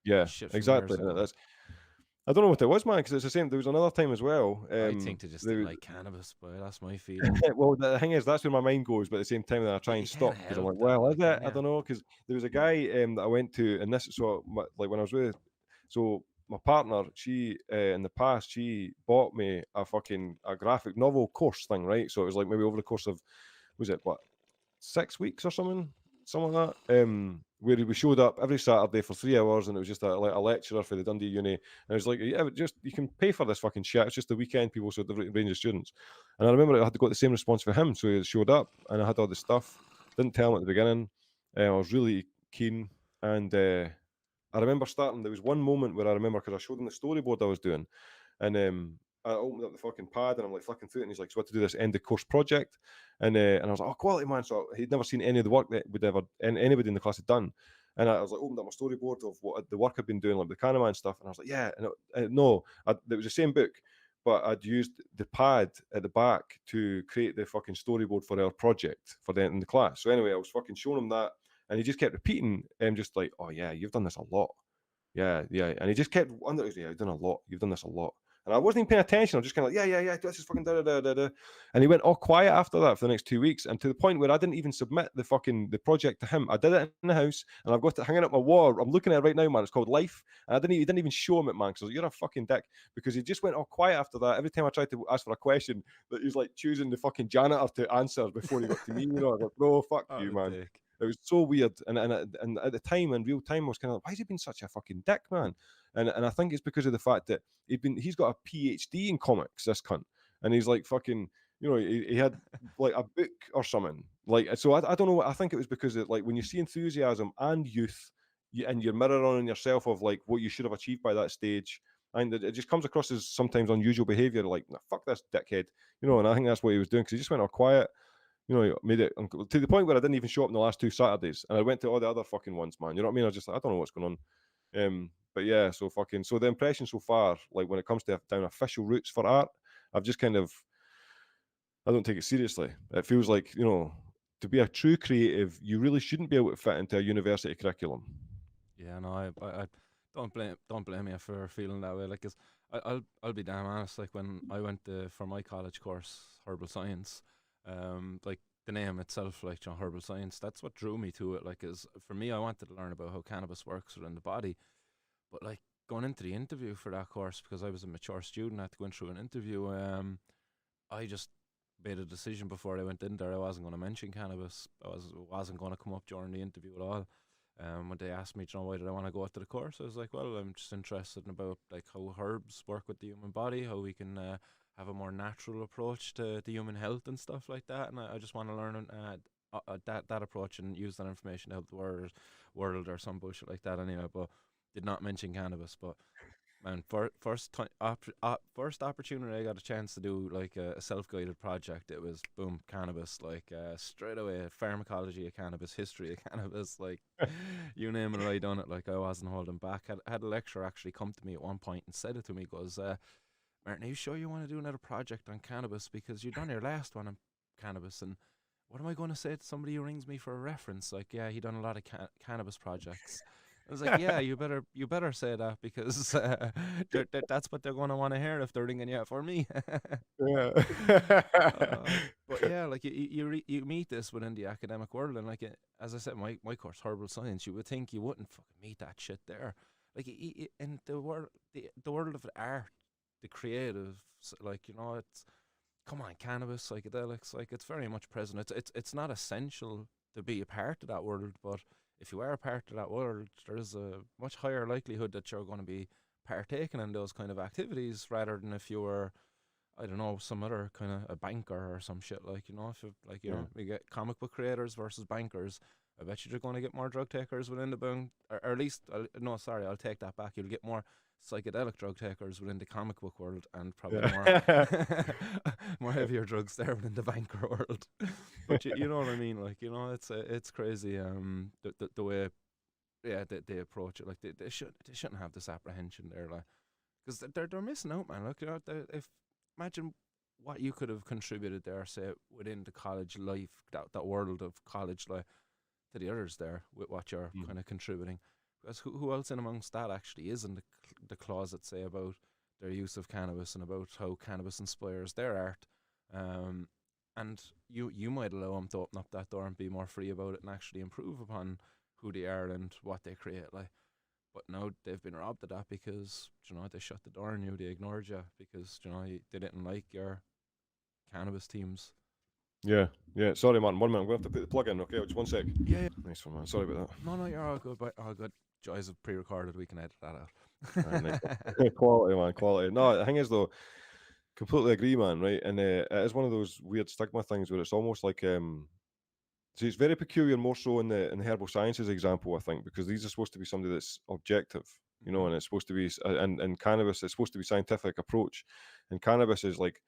yeah, shit from exactly. years ago. That's I don't know what it was, man, because it's the same. There was another time as well. I think they just didn't The like cannabis, but that's my feeling. well, the thing is, that's where my mind goes, but at the same time, then I try You and can't stop because I'm help like, that, well, is like, it? can I you? don't know, because there was a guy that I went to, and this so like when I was with, so my partner, she in the past, she bought me a graphic novel course thing, right? So it was like maybe over the course of was it what 6 weeks or something like that. Where we showed up every Saturday for 3 hours, and it was just like a lecturer for the Dundee Uni. And I was like, yeah, but just you can pay for this fucking shit. It's just the weekend people, so the range of students. And I remember I had to got the same response for him, so he showed up, and I had all the stuff. Didn't tell him at the beginning. I was really keen, and I remember starting. There was one moment where I remember because I showed him the storyboard I was doing, and I opened up the fucking pad and I'm like flicking through it, and he's like, "So what to do this end of course project?" And I was like, "Oh, quality, man!" So he'd never seen any of the work that would ever anybody in the class had done, and I was like, opened up my storyboard of what the work I'd been doing, like the CANNAMAN stuff, and I was like, "Yeah," no, it was the same book, but I'd used the pad at the back to create the fucking storyboard for our project for the in the class. So anyway, I was fucking showing him that, and he just kept repeating, just like, "Oh yeah, you've done this a lot." Yeah, yeah. And he just kept under, yeah, you've done a lot. You've done this a lot. And I wasn't even paying attention. I was just kind of like, yeah, this is fucking da da da da. And he went all quiet after that for the next 2 weeks, and to the point where I didn't even submit the project to him. I did it in the house, and I've got it hanging up my wall. I'm looking at it right now, man. It's called Life, and he didn't even show him it, man. Because I was like, you're a fucking dick, because he just went all quiet after that. Every time I tried to ask for a question, that he was like choosing the fucking janitor to answer before he got to me. I was like, bro, fuck Oh, you, the man. dick. It was so weird, and at the time, in real time, I was kind of like, why has he been such a fucking dick, man? And I think it's because of the fact that he's got a PhD in comics, this cunt, and he's like fucking, he had like a book or something, like, so I don't know. I think it was because of, like, when you see enthusiasm and youth, and you're mirroring yourself of like what you should have achieved by that stage. And it just comes across as sometimes unusual behavior, like, nah, fuck this dickhead, and I think that's what he was doing, because he just went all quiet. Made it to the point where I didn't even show up in the last 2 Saturdays, and I went to all the other fucking ones, man. You know what I mean? I was just like, I don't know what's going on. But yeah, so the impression so far, like when it comes to down official routes for art, I've just kind of, I don't take it seriously. It feels like, to be a true creative, you really shouldn't be able to fit into a university curriculum. Yeah, no, I don't blame you for feeling that way. Like, 'cause I'll be damn honest. Like, when I went for my college course, herbal science, like the name itself, like, herbal science, that's what drew me to it. Like, is for me, I wanted to learn about how cannabis works within the body. But like, going into the interview for that course, because I was a mature student, I had to go in through an interview. I just made a decision before I went in there. I wasn't going to mention cannabis. Wasn't going to come up during the interview at all. When they asked me, why did I want to go to the course, I was like, well, I'm just interested in about like how herbs work with the human body, how we can have a more natural approach to the human health and stuff like that. And I just want to learn that approach and use that information to help the world or some bullshit like that. Anyway, but did not mention cannabis. But man, first opportunity I got a chance to do like a self-guided project, it was boom, cannabis, like straight away, pharmacology of cannabis, history of cannabis, like you name it, I done it. Like, I wasn't holding back. Had a lecturer actually come to me at one point and said it to me, goes, Martin, are you sure you want to do another project on cannabis, because you done your last one on cannabis? And what am I going to say to somebody who rings me for a reference? Like, yeah, he done a lot of cannabis projects. I was like, yeah, you better say that, because that's what they're going to want to hear if they're ringing you for me. Yeah. But yeah, like you meet this within the academic world, and like as I said, my course, herbal science, you would think you wouldn't fucking meet that shit there. Like, in the world of art, the creative, like, it's, come on, cannabis, psychedelics, like, it's very much present. It's not essential to be a part of that world, but if you are a part of that world, there's a much higher likelihood that you're going to be partaking in those kind of activities, rather than if you were, I don't know, some other kind of a banker or some shit. Like, if you, like, Yeah. we get comic book creators versus bankers. I bet you're going to get more drug takers within the bank, or at least, no, sorry, I'll take that back. You'll get more psychedelic drug takers within the comic book world, and probably more Yeah. more heavier drugs there within the banker world. But you know what I mean? Like, it's crazy. The way, yeah, they approach it. Like, they shouldn't have this apprehension there, like, because they're missing out, man. Look, if imagine what you could have contributed there, say within the college life, that world of college life, to the others there with what you're Mm. kind of contributing. Because who else in amongst that actually is in the closet, say, about their use of cannabis and about how cannabis inspires their art. Um, and you might allow them to open up that door and be more free about it and actually improve upon who they are and what they create. Like, but now they've been robbed of that, because they shut the door on you, they ignored you, because they didn't like your cannabis teams. Yeah, yeah. Sorry, man. 1 minute. I'm going to have to put the plug in. Okay, just 1 sec. Yeah, yeah. Nice one, man. Sorry about that. No, you're all good. But all good. Joys of pre-recorded. We can edit that Nice out. one. Quality, man. Quality. No, the thing is though, completely agree, man. Right, and it is one of those weird stigma things where it's almost like So it's very peculiar, more so in the herbal sciences example, I think, because these are supposed to be somebody that's objective, Mhm. and it's supposed to be, and cannabis, it's supposed to be scientific approach, and cannabis is like,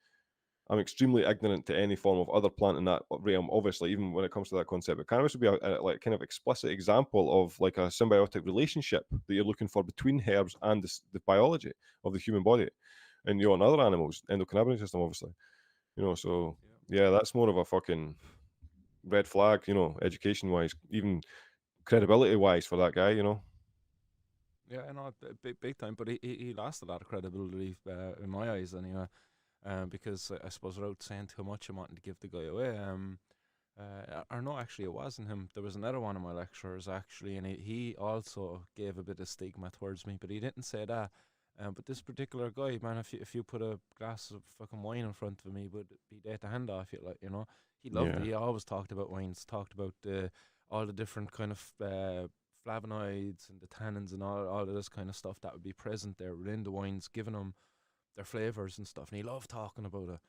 I'm extremely ignorant to any form of other plant in that realm, obviously, even when it comes to that concept. But cannabis would be a like kind of explicit example of like a symbiotic relationship that you're looking for between herbs and the biology of the human body, and other animals, endocannabinoid system, obviously, So Yeah. yeah, that's more of a fucking red flag, education wise, even credibility wise for that guy. Yeah, I know, big time. But he lost a lot of credibility in my eyes, anyway. Because I suppose without saying too much, I'm wanting to give the guy away. Or no, actually, it wasn't him. There was another one of my lecturers actually, and he also gave a bit of stigma towards me, but he didn't say that. But this particular guy, man, if you put a glass of fucking wine in front of me, would be there to hand off you, like, he loved it. Yeah. He always talked about wines, talked about all the different kind of flavonoids and the tannins and all of this kind of stuff that would be present there within the wines, giving them their flavors and stuff. And he loved talking about it.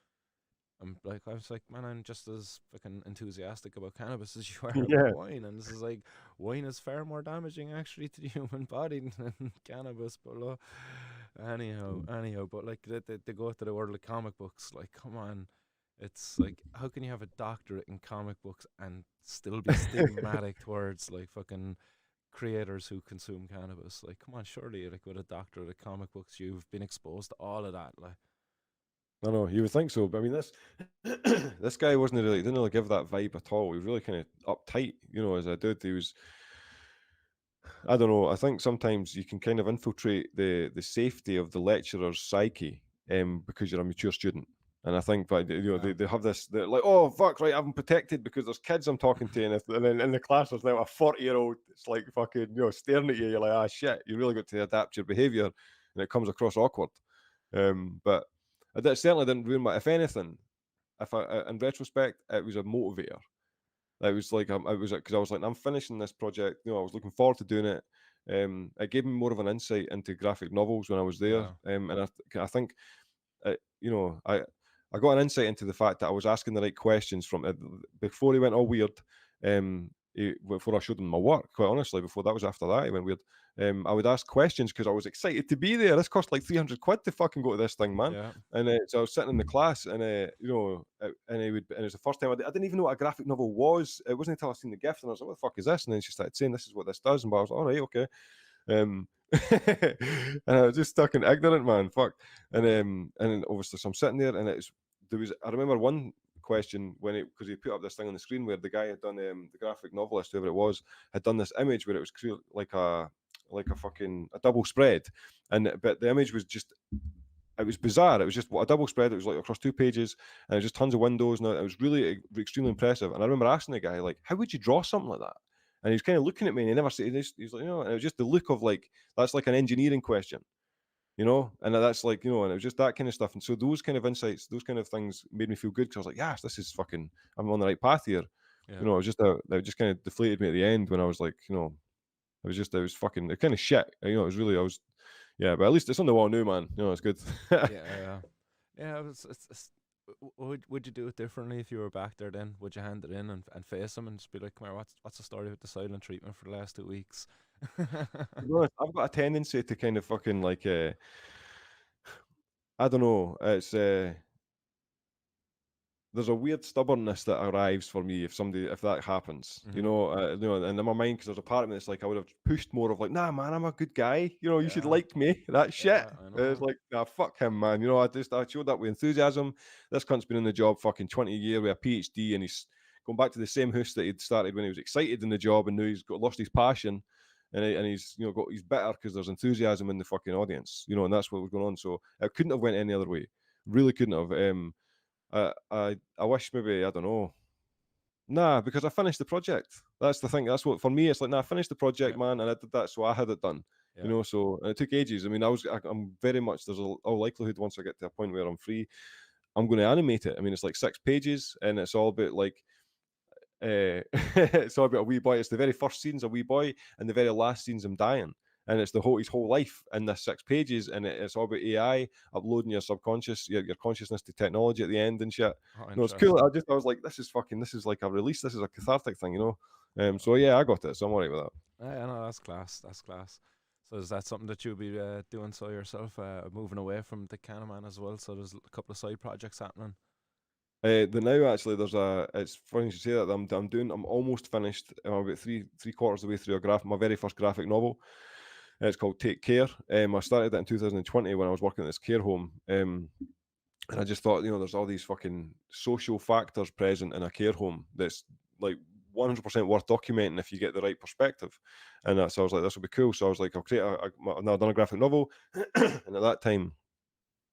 I was like, man, I'm just as fucking enthusiastic about cannabis as you are about Yeah. wine. And this is like, wine is far more damaging actually to the human body than cannabis. But anyhow, but like they go to the world of comic books. Like, come on, it's like, how can you have a doctorate in comic books and still be stigmatic towards like fucking creators who consume cannabis? Like, come on, surely, like with a doctorate in comic books, you've been exposed to all of that. Like, I know you would think so, but I mean, this this guy wasn't really didn't really give that vibe at all. He was really kind of uptight, as a dude. He was, I don't know. I think sometimes you can kind of infiltrate the safety of the lecturer's psyche, because you're a mature student. And I think, but yeah, they have this. They're like, oh fuck, right, I'm protected because there's kids I'm talking to, and then in the class there's now a 40-year-old. It's like fucking, staring at you. You're like, ah, shit. You really got to adapt your behaviour, and it comes across awkward. But certainly didn't ruin my. If anything, if in retrospect, it was a motivator. It was like I was because I was like, I'm finishing this project. I was looking forward to doing it. It gave me more of an insight into graphic novels when I was there, yeah, and I think, I got an insight into the fact that I was asking the right questions from before he went all weird. Before I showed him my work, quite honestly, before that was after that he went weird. I would ask questions because I was excited to be there. This cost like 300 quid to fucking go to this thing, man. yeah. And so I was sitting in the class, and and it was the first time I didn't even know what a graphic novel was. It wasn't until I seen the gift, and I was like, "What the fuck is this?" And then she started saying, "This is what this does," and I was like, "All right, okay." Um, and I was just fucking ignorant, man. Fuck. And then obviously, so I'm sitting there, and I remember one question when because he put up this thing on the screen where the guy had done, the graphic novelist, whoever it was, had done this image where it was like a fucking a double spread, but the image was just, it was bizarre. It was just a double spread. It was like across 2 pages, and it was just tons of windows, and it was really extremely impressive. And I remember asking the guy, like, "How would you draw something like that?" And he was kind of looking at me, and he never said. He's like, and it was just the look of like, that's like an engineering question, and that's like, and it was just that kind of stuff. And so those kind of insights, those kind of things made me feel good because I was like, yes, this is fucking, I'm on the right path here. Yeah. It just kind of deflated me at the end when I was like, it was fucking, it kind of shit. It was really, yeah, but at least it's on the wall new, man. It's good. Yeah, yeah. Would you do it differently if you were back there? Then would you hand it in and face him and just be like, "Come here, what's the story with the silent treatment for the last 2 weeks?" To be honest, I've got a tendency to kind of fucking like, I don't know. There's a weird stubbornness that arrives for me if that happens, Hmm. and in my mind, because there's a part of me that's like I would have pushed more of like, nah, man, I'm a good guy, you should Yeah, like me, that shit. yeah, I It's know. like, nah, fuck him, man. I showed that with enthusiasm. This cunt's been in the job fucking 20 years with a PhD, and he's going back to the same house that he'd started when he was excited in the job, and now he's lost his passion, and he's he's bitter because there's enthusiasm in the fucking audience, and that's what was going on. So it couldn't have went any other way. Really couldn't have. I wish, maybe, I don't know. Nah, because I finished the project. That's the thing. That's what, for me, it's like, nah, I finished the project, Yeah, man, and I did that, so I had it done. yeah, So, and it took ages. I mean, I'm very much, there's a likelihood once I get to a point where I'm free, I'm going to animate it. I mean, it's like 6 pages, and it's all about like it's all about a wee boy. It's the very first scene's a wee boy, and the very last scene's him dying. And it's his whole life in this 6 pages, and it's all about AI uploading your subconscious, your consciousness to technology at the end and shit. Oh, No, it's cool. interesting. I was like, this is like a release. This is a cathartic thing, you know. Oh, So yeah, I got it. So I'm alright with that. yeah, no, that's class. That's class. So is that something that you'll be doing so yourself, moving away from the Canaman as well? So there's a couple of side projects happening. The now actually, it's funny you should say that. I'm almost finished. I'm about three quarters of the way through my very first graphic novel. It's called Take Care. I started it in 2020 when I was working at this care home. And I just thought, there's all these fucking social factors present in a care home that's like 100% worth documenting if you get the right perspective. And so I was like, this will be cool. So I was like, I'll create I've done a graphic novel. And at that time,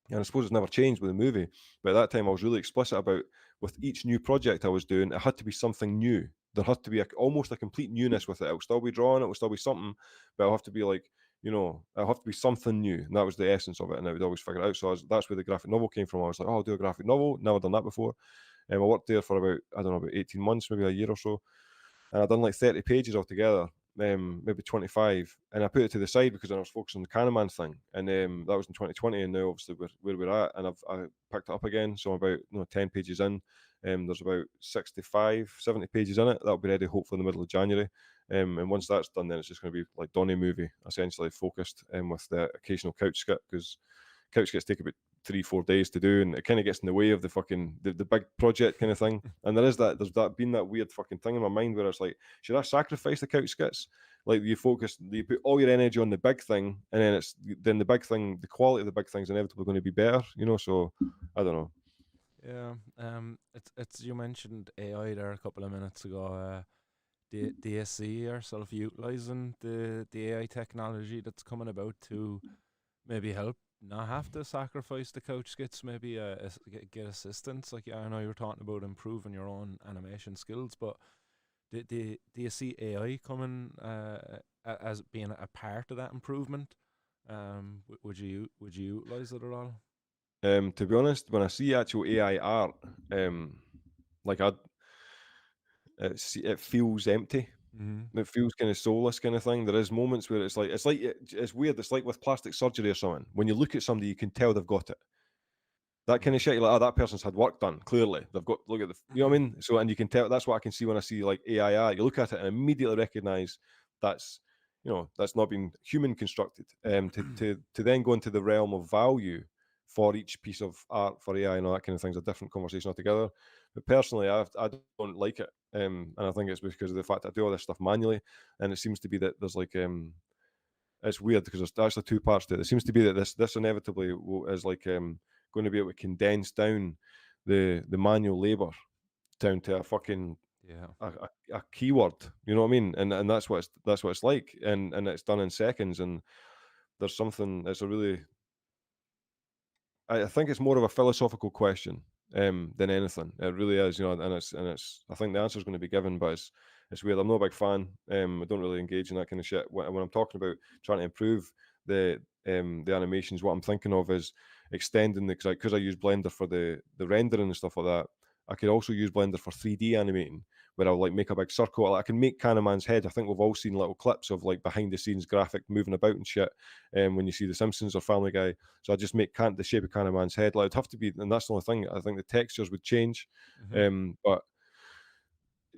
and I suppose it's never changed with the movie, but at that time I was really explicit about, with each new project I was doing, it had to be something new. There had to be almost a complete newness with it. It will still be drawing, it will still be something, but it'll have to be like, it'll have to be something new. And that was the essence of it. And I would always figure it out. So that's where the graphic novel came from. I was like, oh, I'll do a graphic novel. Never done that before. And I worked there for about, I don't know, about 18 months, maybe a year or so. And I'd done like 30 pages altogether, maybe 25, and I put it to the side because I was focused on the CANNAMAN thing, and that was in 2020, and now obviously where we're at, and I picked it up again, so I'm about 10 pages in. There's about 65, 70 pages in it. That'll be ready hopefully in the middle of January. And once that's done, then it's just going to be like Donny movie, essentially focused, with the occasional couch skit, because couch skits take about 3-4 days to do, and it kind of gets in the way of the big project kind of thing. And there's been that weird fucking thing in my mind where it's like, should I sacrifice the couch skits? Like you put all your energy on the big thing, and then the big thing, the quality of the big thing is inevitably going to be better, so I don't know. Yeah. It's you mentioned AI there a couple of minutes ago. Do you see yourself utilizing the AI technology that's coming about to maybe help not have to sacrifice the couch skits, maybe get assistance? Like, yeah, I know you were talking about improving your own animation skills, but do you see AI coming as being a part of that improvement? Would you utilize it at all? To be honest, when I see actual AI art, like it feels empty. Mm-hmm. It feels kind of soulless, kind of thing. There is moments where it's weird. It's like with plastic surgery or something. When you look at somebody, you can tell they've got it. That kind of shit. You're like, oh, that person's had work done. Clearly, they've got. Look at you know what I mean. So, and you can tell. That's what I can see when I see like AI art. You look at it and immediately recognize that's that's not been human constructed. To then go into the realm of value for each piece of art for AI and all that kind of thing is a different conversation altogether. But personally, I don't like it, and I think it's because of the fact that I do all this stuff manually, and it seems to be that there's like it's weird because there's actually two parts to it. It seems to be that this inevitably is like going to be able to condense down the manual labor down to a fucking Yeah. a keyword. You know what I mean? And that's what it's like, and it's done in seconds. And there's something. It's a really. I think it's more of a philosophical question than anything. It really is, and it's. I think the answer is going to be given, but it's weird. I'm not a big fan. I don't really engage in that kind of shit. When I'm talking about trying to improve the animations, what I'm thinking of is extending because I use Blender for the rendering and stuff like that. I could also use Blender for 3D animating, where I'll like make a big circle. I can make CANNAMAN's head. I think we've all seen little clips of like behind the scenes graphic moving about and shit. When you see The Simpsons or Family Guy, so I just make the shape of CANNAMAN's head. Like it'd have to be, and that's the only thing. I think the textures would change, but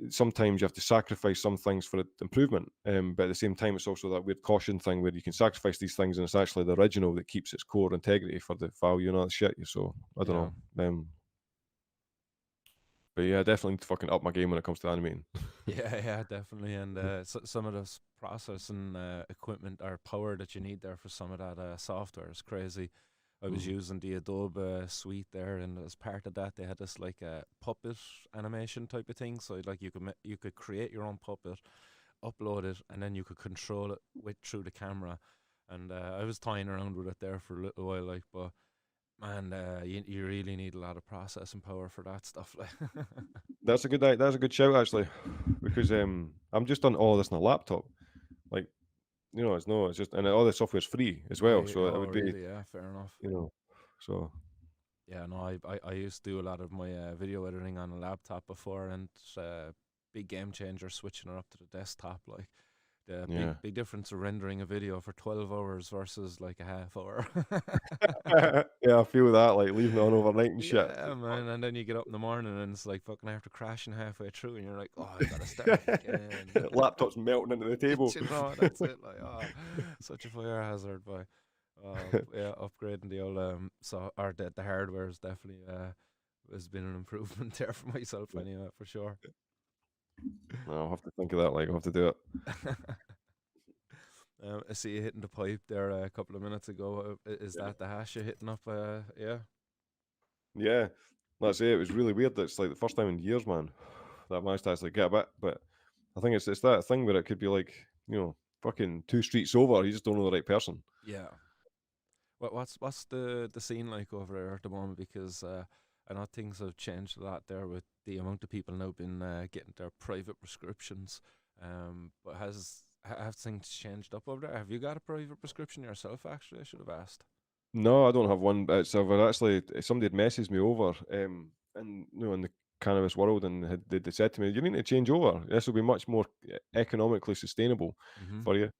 sometimes you have to sacrifice some things for improvement. But at the same time, it's also that weird caution thing where you can sacrifice these things, and it's actually the original that keeps its core integrity for the value and all that shit. So I don't Yeah. know. But yeah, I definitely need to fucking up my game when it comes to animating. Yeah, definitely. And some of this processing equipment or power that you need there for some of that software is crazy. I was using the Adobe suite there, and as part of that, they had this like puppet animation type of thing. So like you could create your own puppet, upload it, and then you could control it through the camera. And I was toying around with it there for a little while, like, but man, you really need a lot of processing power for that stuff. Like, That's a good shout actually, because I'm just on all this on a laptop. Like it's just, and all the software's free as well, right? so it Oh, would be really? Yeah, fair enough. you know, so Yeah, no, I used to do a lot of my video editing on a laptop before, and big game changer switching it up to the desktop. Like the Yeah. big difference of rendering a video for 12 hours versus like a half hour. Yeah, I feel that, like leaving it on overnight and shit. Yeah, man. And then you get up in the morning and it's like fucking after crashing halfway through, and you're like, oh, I gotta start again. Laptop's melting into the table. You know, that's it. Like, oh, such a fire hazard, boy. Yeah, upgrading the old so or the hardware is definitely has been an improvement there for myself anyway, for sure. No, I'll have to think of that. Like, I'll have to do it. I see you hitting the pipe there a couple of minutes ago. Is that the hash you're hitting up? Yeah. Yeah, that's it. It was really weird. It's like the first time in years, man, that I managed to actually get a bit. But I think it's that thing where it could be like, fucking 2 streets over. You just don't know the right person. Yeah. What's the scene like over there at the moment? Because I know things have changed a lot there with the amount of people now been getting their private prescriptions. But have things changed up over there? Have you got a private prescription yourself? Actually, I should have asked. No, I don't have one. So I've actually somebody had messaged me over, and in the cannabis world, and they said to me, "You need to change over. This will be much more economically sustainable Mm-hmm. for you."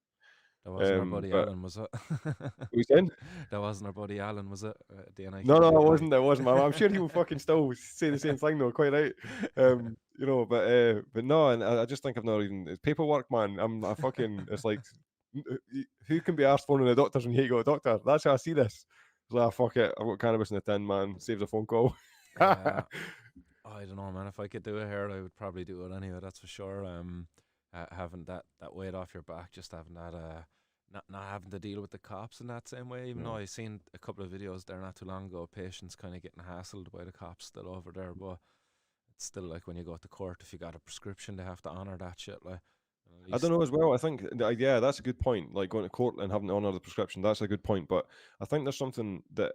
That wasn't our buddy But Alan, was it? what you saying? That wasn't our buddy Alan, was it? The No, NIQ it guy. wasn't. It wasn't. I'm sure he will fucking still say the same thing though. Quite right. But no, and I just think I've not even. It's paperwork, man. I fucking. It's like, who can be asked phoning the doctors when you hate go to a doctor? That's how I see this. It's like, fuck it. I've got cannabis in the tin, man. Saves a phone call. Yeah. I don't know, man. If I could do it here, I would probably do it anyway. That's for sure. Having that weight off your back, just having that not having to deal with the cops in that same way. Even though I seen a couple of videos there not too long ago, patients kind of getting hassled by the cops still over there. But it's still like when you go to court, if you got a prescription, they have to honor that shit. Like, I don't know as well. I think, yeah, that's a good point. Like going to court and having to honour the prescription, that's a good point. But I think there's something that,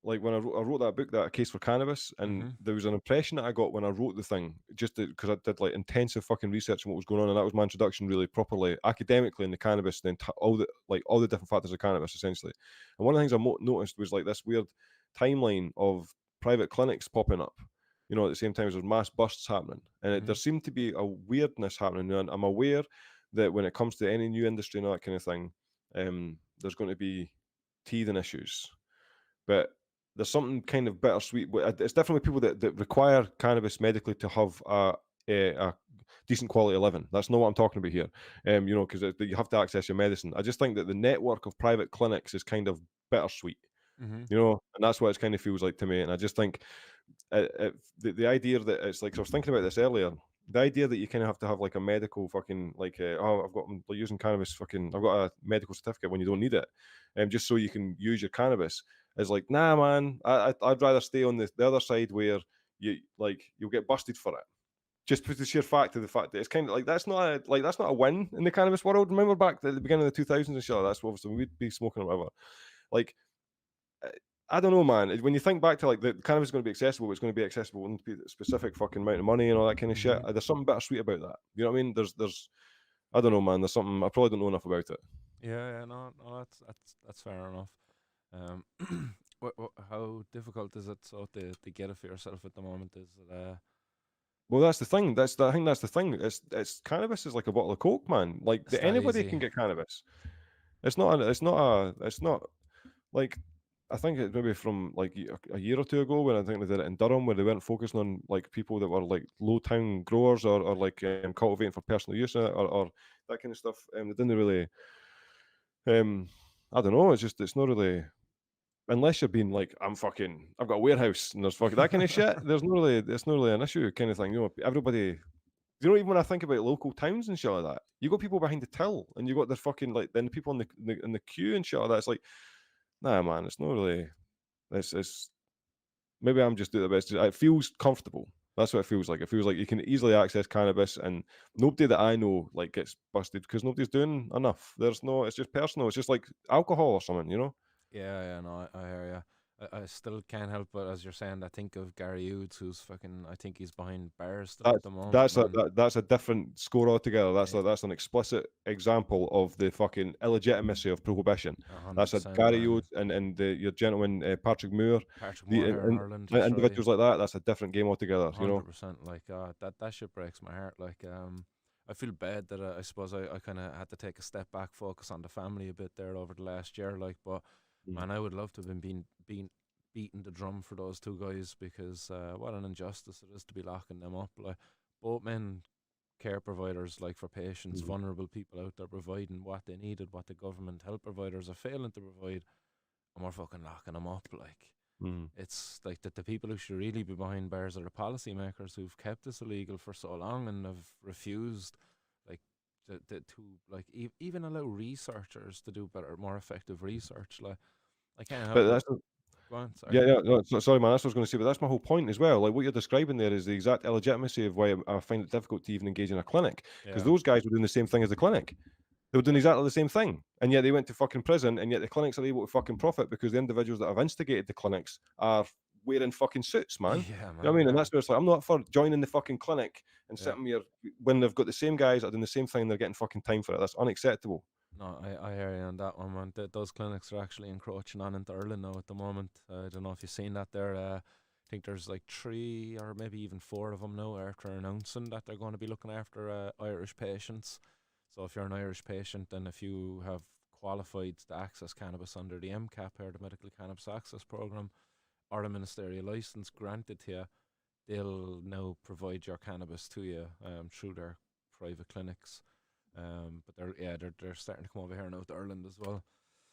like when I wrote that book, that A Case for Cannabis, and there was an impression that I got when I wrote the thing, just because I did like intensive fucking research on what was going on, and that was my introduction really properly academically in the cannabis, then all the different factors of cannabis essentially. And one of the things I noticed was like this weird timeline of private clinics popping up, at the same time as there's mass busts happening, and there seemed to be a weirdness happening. And I'm aware that when it comes to any new industry and all that kind of thing, there's going to be teething issues, but there's something kind of bittersweet. It's definitely people that require cannabis medically to have a decent quality of living. That's not what I'm talking about here. Because you have to access your medicine. I just think that the network of private clinics is kind of bittersweet. And that's what it kind of feels like to me. And I just think the idea that it's like, so I was thinking about this earlier. The idea that you kind of have to have like a medical fucking I'm using cannabis fucking, I've got a medical certificate when you don't need it, just so you can use your cannabis, is like, nah, man. I'd rather stay on the other side where you'll get busted for it, just for the sheer fact of the fact that it's kind of like that's not a win in the cannabis world. Remember back at the beginning of the 2000s and shit, that's obviously we'd be smoking or whatever. Like, I don't know, man. When you think back to like the cannabis is going to be accessible, but it's going to be accessible and be a specific fucking amount of money and all that kind of shit. There's something bittersweet about that. You know what I mean? There's I don't know, man. There's something I probably don't know enough about it. Yeah, no, that's fair enough. How difficult is it to get it for yourself at the moment? Is it Well, that's the thing. I think that's the thing. It's cannabis is like a bottle of Coke, man. Like anybody can get cannabis. It's not like, I think it's maybe from like a year or two ago when I think they did it in Durham, where they weren't focusing on like people that were like low town growers or like cultivating for personal use or that kind of stuff. They didn't really. I don't know. It's not really, unless you're being like, I've got a warehouse and there's fucking that kind of shit. It's not really an issue kind of thing. Everybody. Even when I think about local towns and shit like that, you got people behind the till and you got the fucking like then the people in the queue and shit like that. It's like, nah, man, it's not really. It's maybe I'm just doing the best. It feels comfortable. That's what it feels like. It feels like you can easily access cannabis, and nobody that I know like gets busted because nobody's doing enough. It's just personal. It's just like alcohol or something, Yeah, no, I hear you. I still can't help but, as you're saying, I think of Gary Hughes, who's fucking, I think he's behind bars still at That's the moment, that's a man. that's a different score altogether. Yeah, That's an explicit example of the fucking illegitimacy of prohibition. That's a 100%, Gary man. Hughes and your gentleman Patrick Moore, Patrick the Moore here in Ireland, and that's right. individuals like that. That's a different game altogether. You know. 100%. Like, that shit breaks my heart. Like, I feel bad that I suppose I kind of had to take a step back, focus on the family a bit there over the last year. Like, but Mm. man, I would love to have been beating the drum for those two guys, because what an injustice it is to be locking them up. Like, both men, care providers, like, for patients, Mhm. vulnerable people out there, providing what they needed, what the government health providers are failing to provide, and we're fucking locking them up. Like, Mhm. it's like that the people who should really be behind bars are the policymakers who've kept this illegal for so long and have refused, like, to like, even allow researchers to do better, more effective research. Like, I can't help But but that's go on. Sorry. yeah, yeah. No, sorry, man. That's what I was going to say. But that's my whole point as well. Like what you're describing there is the exact illegitimacy of why I find it difficult to even engage in a clinic because Yeah, those guys were doing the same thing as the clinic. They were doing yeah, exactly the same thing, and yet they went to fucking prison, and yet the clinics are able to fucking profit because the individuals that have instigated the clinics are wearing fucking suits, man. yeah, You know what I man. mean? And Yeah, that's where it's like, I'm not for joining the fucking clinic and yeah. sitting here when they've got the same guys that are doing the same thing, they're getting fucking time for it. That's unacceptable. No, I hear you on that one, man. Those clinics are actually encroaching on into Ireland now at the moment. I don't know if you've seen that there. I think there's like three or maybe even four of them now after announcing that they're going to be looking after Irish patients. So if you're an Irish patient and if you have qualified to access cannabis under the MCAP, or the Medical Cannabis Access Program, or a ministerial license granted to you, they'll now provide your cannabis to you through their private clinics. But they're starting to come over here now to Ireland as well.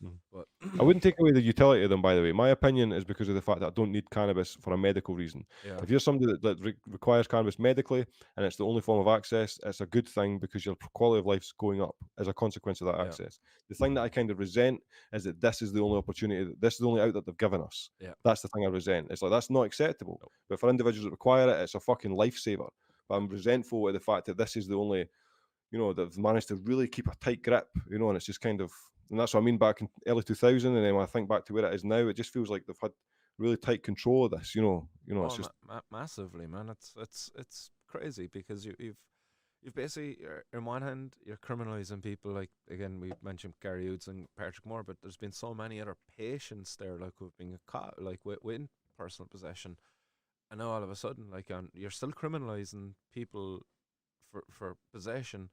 Mhm. But I wouldn't take away the utility of them, by the way. My opinion is because of the fact that I don't need cannabis for a medical reason. yeah, If you're somebody that requires cannabis medically and it's the only form of access, it's a good thing because your quality of life's going up as a consequence of that yeah, access. The thing that I kind of resent is that this is the only opportunity, this is the only outlet they've given us. yeah. That's the thing I resent. It's like, that's not acceptable. No. But for individuals that require it, it's a fucking lifesaver. But I'm resentful of the fact that this is the only, they've managed to really keep a tight grip, and it's just kind of, and that's what I mean back in early 2000, and then when I think back to where it is now, it just feels like they've had really tight control of this, it's Oh, just, massively, man. It's crazy because you've basically, in one hand, you're criminalizing people. Like, again, we mentioned Gary Hughes and Patrick Moore, but there's been so many other patients there, like, who've been caught, like, with personal possession, and now all of a sudden, like, you're still criminalizing people for possession,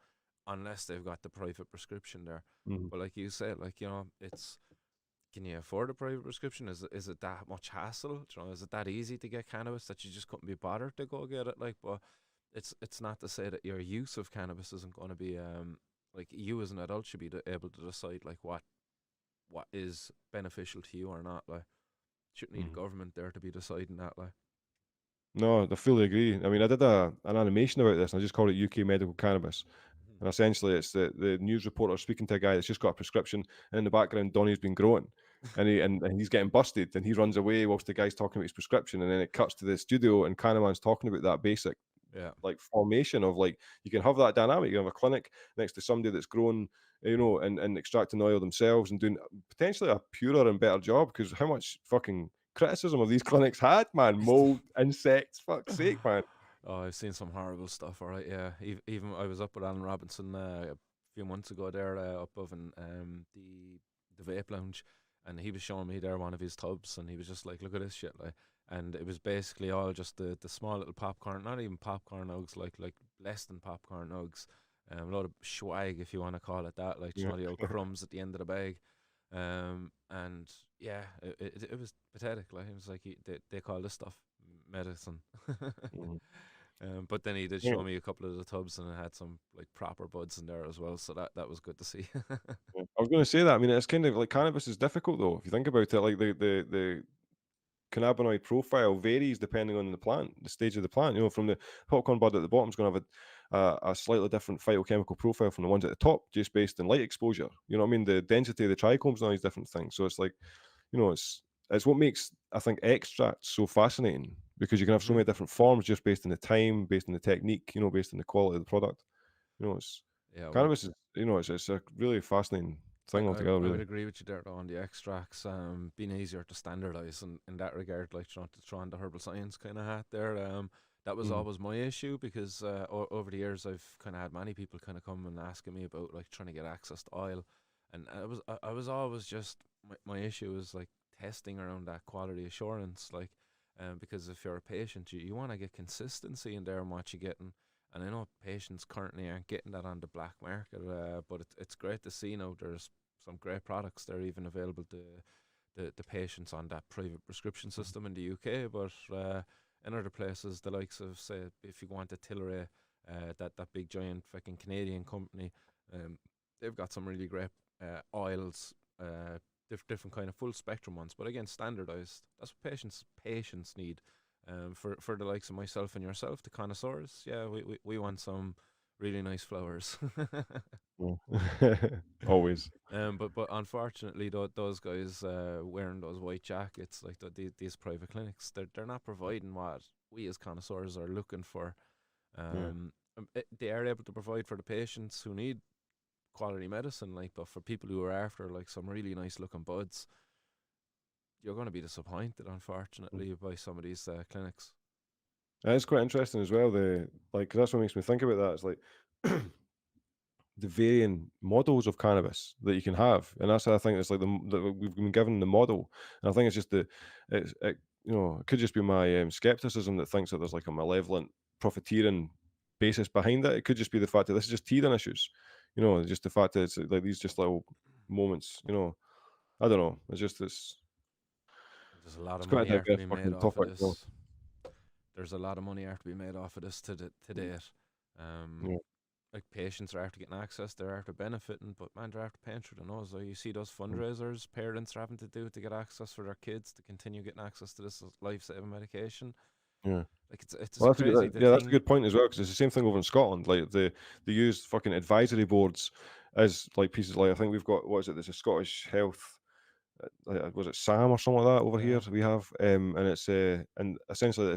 unless they've got the private prescription there. mhm. But like you said, like, it's, can you afford a private prescription? Is it that much hassle? Is it that easy to get cannabis that you just couldn't be bothered to go get it? Like, but it's not to say that your use of cannabis isn't going to be like, you as an adult should be able to decide, like, what is beneficial to you or not. Like, shouldn't need Mhm. government there to be deciding that. Like, No, I fully agree. I mean, I did an animation about this, and I just called it UK medical cannabis. mhm. And essentially, it's the news reporter speaking to a guy that's just got a prescription, and in the background, Donny's been growing, and he's getting busted, and he runs away whilst the guy's talking about his prescription, and then it cuts to the studio, and CANNAMAN's talking about that basic Yeah, like formation of like you can have that dynamic. You can have a clinic next to somebody that's grown, and extracting oil themselves and doing potentially a purer and better job. Because how much fucking criticism of these clinics had, man, mold, insects, fuck's sake, man. oh, I've seen some horrible stuff. All right, yeah. Even I was up with Alan Robinson a few months ago there, up in the vape lounge, and he was showing me there one of his tubs, and he was just like, "Look at this shit!" Like, and it was basically all just the small little popcorn, not even popcorn nugs, like less than popcorn nugs, a lot of swag, if you want to call it that, like, Yeah. the old crumbs at the end of the bag. And yeah, it was pathetic. Like, it was like, they call this stuff medicine. Mhm. But then he did Yeah. show me a couple of the tubs, and it had some, like, proper buds in there as well. So that was good to see. Yeah. I was going to say that. I mean, it's kind of like cannabis is difficult though. If you think about it, like the cannabinoid profile varies depending on the plant, the stage of the plant. From the popcorn bud at the bottom is going to have a slightly different phytochemical profile from the ones at the top, just based on light exposure. You know what I mean? The density of the trichomes and all these different things. So it's like, it's what makes, I think, extracts so fascinating because you can have so hmm many different forms just based on the time, based on the technique, based on the quality of the product. It's Yeah, well, cannabis is, it's a really fascinating. thing altogether, I would really. agree with you there though on the extracts being easier to standardize in that regard, like to throw on the herbal science kind of hat there. That was Mm. always my issue because over the years I've kind of had many people kind of come and asking me about like trying to get access to oil, and I was always just my issue is like testing around that quality assurance, like because if you're a patient, you want to get consistency in there and what you're getting. And I know patients currently aren't getting that on the black market, but it's great to see now there's some great products that are even available to the patients on that private prescription system in the UK. But in other places, the likes of, say, if you go on to Tilray, that big giant fucking Canadian company, um, they've got some really great oils, different kind of full spectrum ones. But again, standardized. That's what patients need. For the likes of myself and yourself, the connoisseurs, yeah, we want some really nice flowers. Yeah. Always. But unfortunately, those guys wearing those white jackets, like these private clinics, they're not providing what we as connoisseurs are looking for. Yeah. They are able to provide for the patients who need quality medicine, like, but for people who are after like some really nice looking buds, you're going to be disappointed, unfortunately, by some of these clinics. It's quite interesting as well. Like 'cause that's what makes me think about that. It's like the varying models of cannabis that you can have, and that's how I think it's like that we've been given the model, and I think it's just it could just be my skepticism that thinks that there's like a malevolent profiteering basis behind it. It could just be the fact that this is just teething issues, just the fact that it's like these just little moments. I don't know. There's a lot It's of quite money a after diverse being made fucking off of topic. this. There's a lot of money after being made off of this to Mm, date. Um, yeah, like patients are after getting access, they're after benefiting, but man, they're after paying through the nose. Like you see those mm, fundraisers parents are having to do to get access for their kids to continue getting access to this life-saving medication. yeah. Like it's Well, just that's a good, crazy to yeah, that's a think. good point as well because it's the same thing over in Scotland. Like they use fucking advisory boards as like pieces. Like I think we've got what is it? There's a Scottish Health. Was it Sam or something like that over here? Yeah, We have, and it's and essentially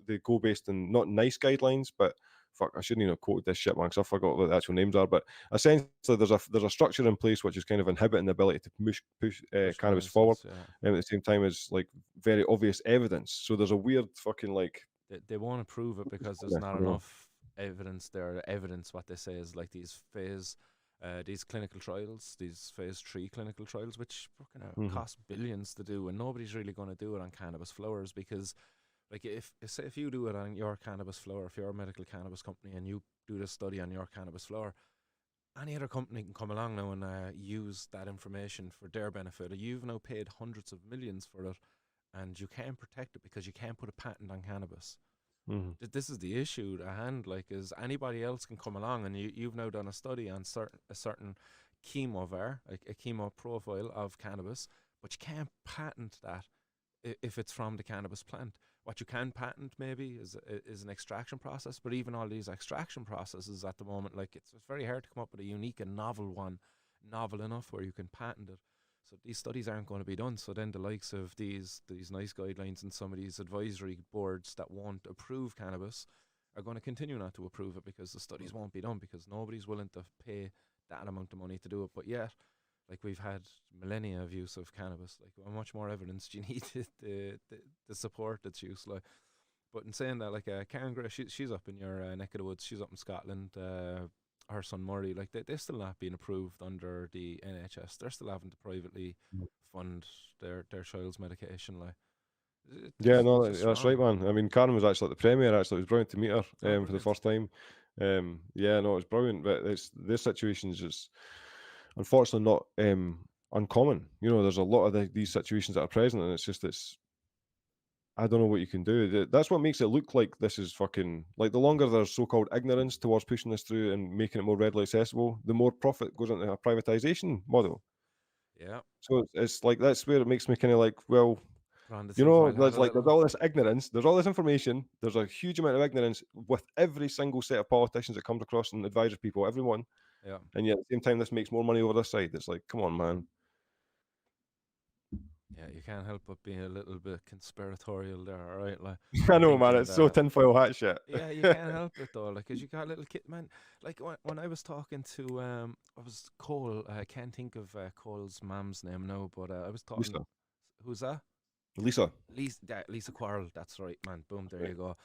they go based on not nice guidelines, but fuck, I shouldn't even have quoted this shit, man, because I forgot what the actual names are. But essentially, there's a structure in place which is kind of inhibiting the ability to push push cannabis forward, medicines. Yeah, and at the same time as like very obvious evidence. So there's a weird fucking like they won't approve it because I there's not don't know. enough evidence there. The evidence, what they say is like these clinical trials, these phase 3 clinical trials, which fucking Hmm. cost billions to do, and nobody's really going to do it on cannabis flowers because, like, say if you do it on your cannabis flower, if you're a medical cannabis company and you do this study on your cannabis flower, any other company can come along now and use that information for their benefit. You've now paid hundreds of millions for it, and you can't protect it because you can't put a patent on cannabis. Hmm. This is the issue at hand. Like, is anybody else can come along and you've now done a study on a certain chemovar, like a chemo profile of cannabis, but you can't patent that if it's from the cannabis plant. What you can patent maybe is an extraction process, but even all these extraction processes at the moment, like it's very hard to come up with a unique and novel one, novel enough where you can patent it. So these studies aren't going to be done. So then the likes of these nice guidelines and some of these advisory boards that won't approve cannabis are going to continue not to approve it because the studies won't be done because nobody's willing to pay that amount of money to do it. But yet, like we've had millennia of use of cannabis. Like how much more evidence do you need to support its use? Like, but in saying that, like Karen Gray, she's up in your neck of the woods. She's up in Scotland. Her son Murray, like they're still not being approved under the NHS. They're still having to privately fund their child's medication. Like Yeah, it's no, just that's right, wrong. man. I mean, Karen was actually at the premiere. Actually, it was brilliant to meet her Oh, for the brilliant. first time. Yeah, no, it was brilliant. But this situation is just unfortunately not uncommon. There's a lot of these situations that are present, and it's I don't know what you can do. That's what makes it look like this is fucking like the longer there's so-called ignorance towards pushing this through and making it more readily accessible, the more profit goes into a privatization model. Yeah, So it's like that's where it makes me kind of like, well, put on the tinfoil hat there's a like there's little. all this ignorance, there's all this information, there's a huge amount of ignorance with every single set of politicians that comes across and advisors people, everyone, Yeah. and yet at the same time this makes more money over this side. It's like, come on, man. Yeah, you can't help but be a little bit conspiratorial there, all right? Like, I I know, think man. that It's so tinfoil hat shit. yeah, you can't help it though, like, 'cause you got little kid, man. Like when I was talking to I was Cole. I can't think of Cole's mom's name now, but I was talking. Lisa. Who's that? Lisa. Lisa Quarrel. That's right, man. Boom, there Right. you go.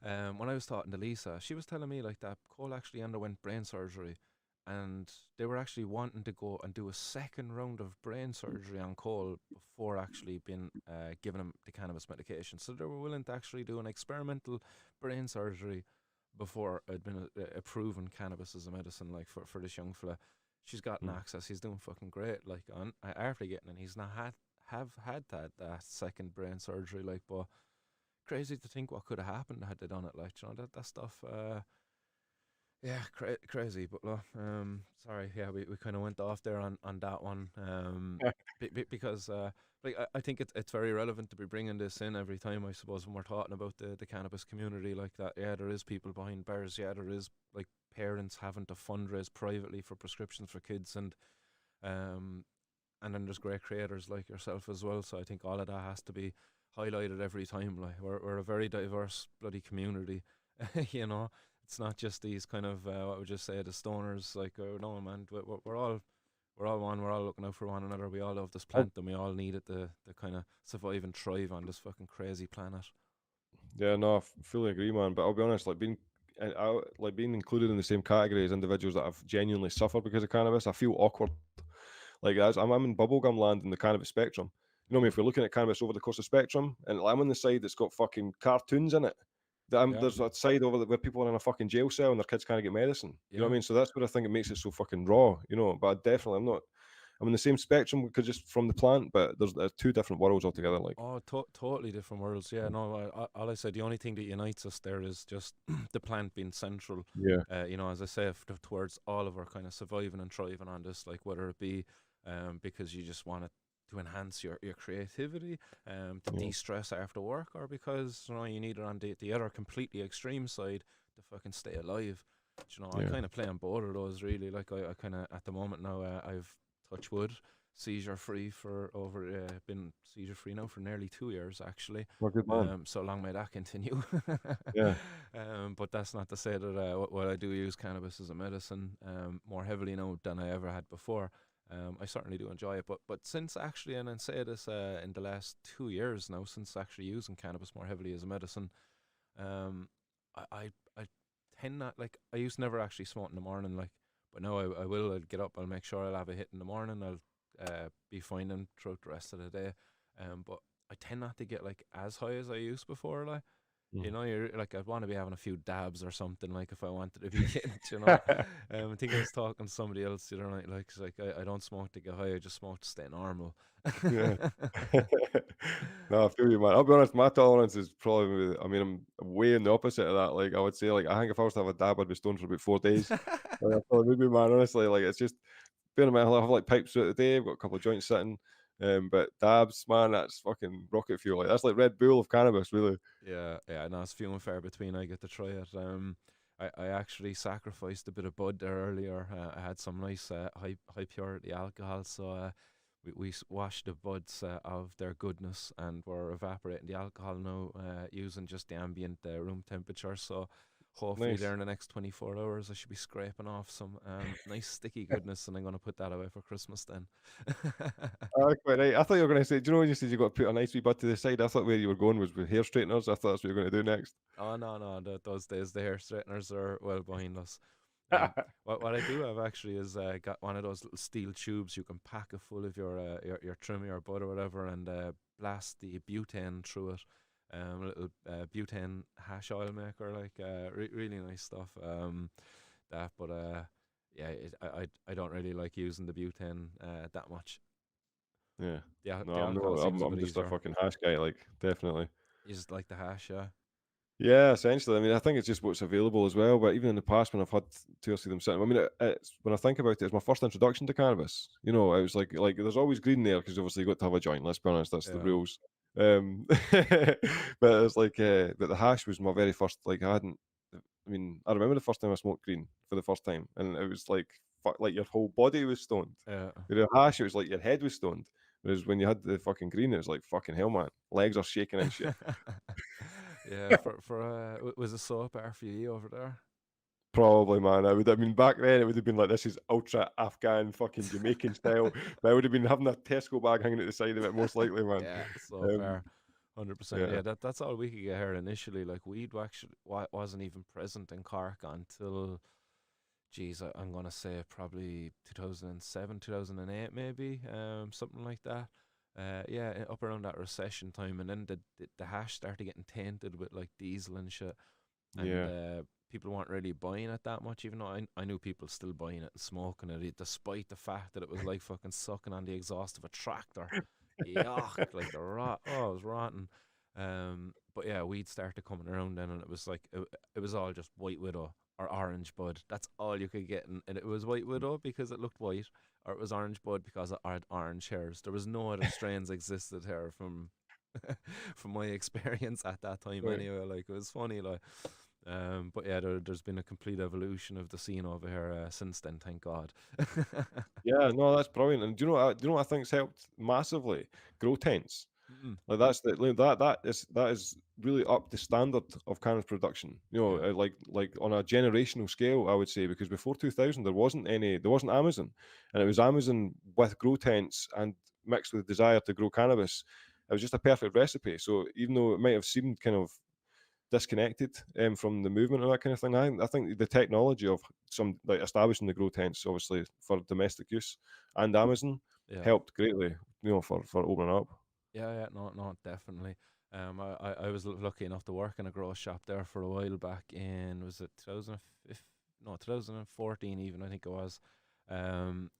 When I was talking to Lisa, she was telling me like that Cole actually underwent brain surgery, and they were actually wanting to go and do a second round of brain surgery on Cole before actually being giving him the cannabis medication. So they were willing to actually do an experimental brain surgery before it had been proven cannabis as a medicine, like for this young fella. She's gotten Mm. access. He's doing fucking great. Like on after getting it, he's not have had that second brain surgery. Like, but crazy to think what could have happened had they done it. Like, you know, that stuff. Yeah, crazy. But look, sorry, yeah, we kind of went off there on that one. Because like I think it's very relevant to be bringing this in every time. I suppose when we're talking about the cannabis community like that. Yeah, there is people behind bars. Yeah, there is like parents having to fundraise privately for prescriptions for kids, um and then there's great creators like yourself as well. So I think all of that has to be highlighted every time. Like we're a very diverse bloody community, you know. It's not just these kind of what would you say the stoners. Like no man, we're all one. We're all looking out for one another. We all love this Oh, plant, and we all need it to kind of survive and thrive on this fucking crazy planet. yeah, no, I fully agree, man. But I'll be honest, like like being included in the same category as individuals that have genuinely suffered because of cannabis, I feel awkward. Like I'm in bubblegum land in the cannabis spectrum. You know what I mean? Mm. If we're looking at cannabis over the course of spectrum, and I'm on the side that's got fucking cartoons in it. Yeah, There's a side over where people are in a fucking jail cell and their kids can't get medicine. You know what yeah. I mean? So that's what I think it makes it so fucking raw. You know, but I'm not. I'm in the same spectrum because just from the plant, but there's two different worlds altogether. Like, Oh, totally different worlds. Yeah, no, all I said, the only thing that unites us there is just the plant being central. yeah, You know, as I say, towards all of our kind of surviving and thriving on this, like whether it be because you just want it to enhance your creativity, to yeah, de-stress after work, or because you know you need it on the other completely extreme side to fucking stay alive. You know, I yeah. kind of play on both of those really. Like I kind of at the moment now, I've touch wood seizure free for over been seizure free now for nearly 2 years actually. Well, good man. So long may that continue. Yeah, But that's not to say that while I do use cannabis as a medicine more heavily now than I ever had before, I certainly do enjoy it. But since actually, and I say this in the last 2 years now, since actually using cannabis more heavily as a medicine, um, I tend not like I used to never actually smoke in the morning, like, but now I will. I'll get up. I'll make sure I'll have a hit in the morning. I'll be fine and throughout the rest of the day. But I tend not to get like as high as I used before. Like, you mm. know, you're like I'd want to be having a few dabs or something. Like if I wanted to be getting, you know. I think I was talking to somebody else the other night. Like, it's like I don't smoke to get high. I just smoke to stay normal. Yeah. No, I feel you, man. I'll be honest, my tolerance is probably, I mean, I'm way in the opposite of that. Like, I would say, like, I think if I was to have a dab, I'd be stoned for about 4 days. Like, I probably would be, man, honestly. Like, it's just, being in mind, I have like pipes throughout the day, I've got a couple of joints sitting. But dabs, man, that's fucking rocket fuel. Like, that's like Red Bull of cannabis, really. Yeah, yeah, no, it's few and far between. I get to try it. I actually sacrificed a bit of bud there earlier. I had some nice high purity alcohol, so we washed the buds of their goodness, and we're evaporating the alcohol now using just the ambient room temperature. So hopefully Nice. there in the next 24 hours I should be scraping off some nice sticky goodness, and I'm gonna put that away for Christmas then. Quite right. I thought you were going to say, do you know when you said you got to put a nice wee bud to the side? I thought where you were going was with hair straighteners. I thought that's what you were going to do next. Oh no, those days the hair straighteners are well behind us. What I do have actually is got one of those little steel tubes you can pack it full of your trim, your bud or whatever, and blast the butane through it. A little butane hash oil maker, like really nice stuff. That, but yeah, I don't really like using the butane that much. Yeah. No, The I'm alcohol not. seems a I'm bit just a easier. fucking hash guy, like, definitely. You just like the hash, yeah. Yeah, essentially. I mean, I think it's just what's available as well. But even in the past, when I've had two or three of them sitting, I mean, it's when I think about it, it's my first introduction to cannabis. You know, it was like there's always green there because obviously you got to have a joint. Let's be honest, that's the Yeah. rules. But it's like, but the hash was my very first. Like, I hadn't. I mean, I remember the first time I smoked green for the first time, and it was like, like your whole body was stoned. Yeah. With the hash, it was like your head was stoned. Whereas when you had the fucking green, it was like fucking hell, man. Legs are shaking and shit. Yeah, was a soap bar for you over there? Probably, man. I mean, back then it would have been like this is ultra Afghan fucking Jamaican style. But I would have been having a Tesco bag hanging at the side of it, most likely, man. Yeah, soap Um, bar. 100%. yeah, Yeah, that's all we could get here initially. Like weed wasn't even present in Cork until, geez, I'm gonna say probably 2007, 2008, maybe, something like that. Yeah, up around that recession time, and then the hash started getting tainted with like diesel and shit, and yeah. people weren't really buying it that much. Even though I knew people still buying it and smoking it, despite the fact that it was like fucking sucking on the exhaust of a tractor. Yuck, like the rot. Oh, it was rotten. But yeah, weed started coming around then, and it was like it was all just White Widow or Orange Bud. That's all you could get, and it was White Widow because it looked white, or it was Orange Bud because it had orange hairs. There was no other strains existed here from from my experience at that time. Right. Anyway, like it was funny, like. But yeah, there's been a complete evolution of the scene over here since then. Thank God. Yeah, no, that's brilliant. And do you know what I think's helped massively? Grow tents. Mm, Like like, that is really up the standard of cannabis production. You know, yeah, like on a generational scale, I would say, because before 2000 there wasn't Amazon, and it was Amazon with grow tents and mixed with desire to grow cannabis. It was just a perfect recipe. So even though it might have seemed kind of disconnected from the movement and that kind of thing, I think the technology of some like establishing the grow tents, obviously for domestic use, and Amazon yeah. helped greatly. You know, for opening up. Yeah, yeah, no, no, definitely. I was lucky enough to work in a grow shop there for a while back in, was it 2015? No, 2014 even, I think it was. And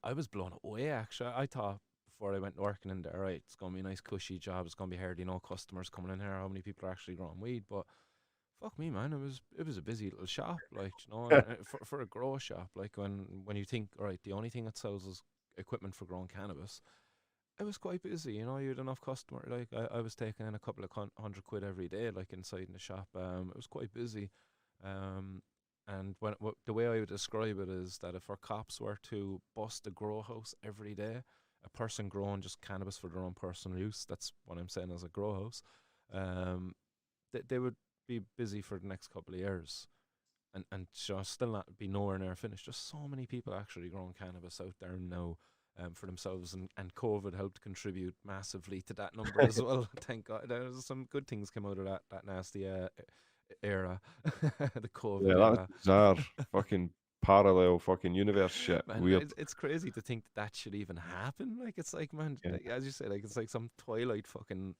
I was blown away actually. I thought before I went working in there, right, it's gonna be a nice cushy job. It's gonna be hard, customers coming in here. How many people are actually growing weed? But fuck me, man, it was a busy little shop, like and for a grow shop, like when you think, all right, the only thing that sells is equipment for growing cannabis. It was quite busy, you had enough customer. Like I was taking in a couple of £100 every day, like inside in the shop. It was quite busy. Um, and the way I would describe it is that if our cops were to bust a grow house every day, a person growing just cannabis for their own personal use, that's what I'm saying as a grow house, um, they would be busy for the next couple of years. And still not be nowhere near finished. Just so many people actually growing cannabis out there now, for themselves, and COVID helped contribute massively to that number as well. Thank God, there's some good things came out of that nasty era, the Yeah, COVID that's era. bizarre. Fucking parallel fucking universe shit. Man, Weird. it's crazy to think that should even happen. Like it's like, man, Yeah. like, as you say, like it's like some Twilight fucking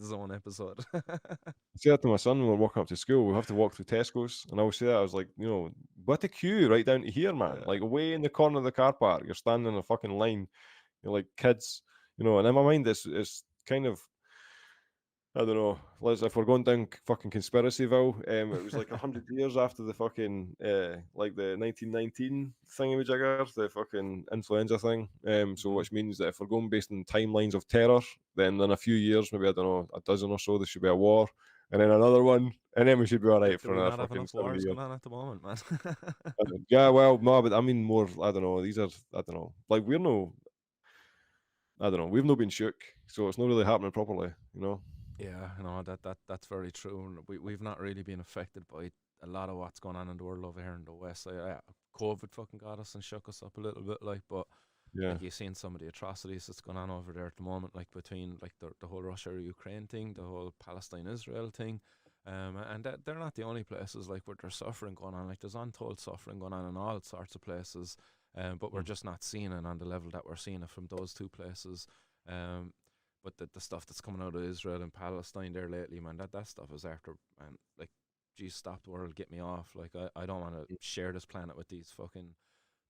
zone episode. I say that to my son when we're walking up to school. We have to walk through Tesco's, and I always say that I was like, what a queue right down to here, man. Yeah. Like way in the corner of the car park, you're standing in a fucking line. You're like kids, and in my mind, it's kind of I don't know. If we're going down fucking conspiracyville, it was like 100 years after the fucking like the 1919 thingamajigger, the fucking influenza thing. So Mhm. which means that if we're going based on timelines of terror, then in a few years, maybe I don't know, a dozen or so, there should be a war, and then another one, and then we should be all right Do for we another not have fucking enough 70 wars years. going on at the moment, man? Yeah, well, no, but I mean more. I don't know. These are I don't know. Like we're no. I don't know. We've not been shook, so it's not really happening properly. Yeah, no, that's very true. And we've not really been affected by a lot of what's going on in the world over here in the West. Yeah, COVID fucking got us and shook us up a little bit, like, but Yeah. like you've seen some of the atrocities that's going on over there at the moment, like between like the whole Russia Ukraine thing, the whole Palestine Israel thing. And they're not the only places like where there's suffering going on. Like there's untold suffering going on in all sorts of places, but we're Mm. just not seeing it on the level that we're seeing it from those two places. Um, but the stuff that's coming out of Israel and Palestine there lately, man, that stuff is after, man, like, geez, stop the world, get me off. Like, I don't want to share this planet with these fucking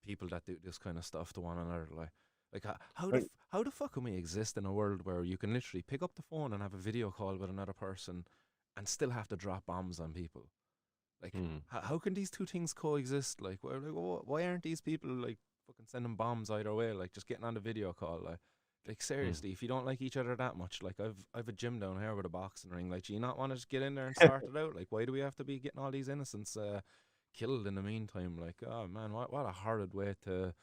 people that do this kind of stuff to one another. Like Right. how the fuck can we exist in a world where you can literally pick up the phone and have a video call with another person and still have to drop bombs on people? Like, Mm. how can these two things coexist? Like, why aren't these people like fucking sending bombs either way? Like, just getting on the video call, like Mm. seriously, if you don't like each other that much, like I've a gym down here with a boxing ring. Like, do you not want to just get in there and start it out? Like, why do we have to be getting all these innocents killed in the meantime? Like, oh man, what a horrid way to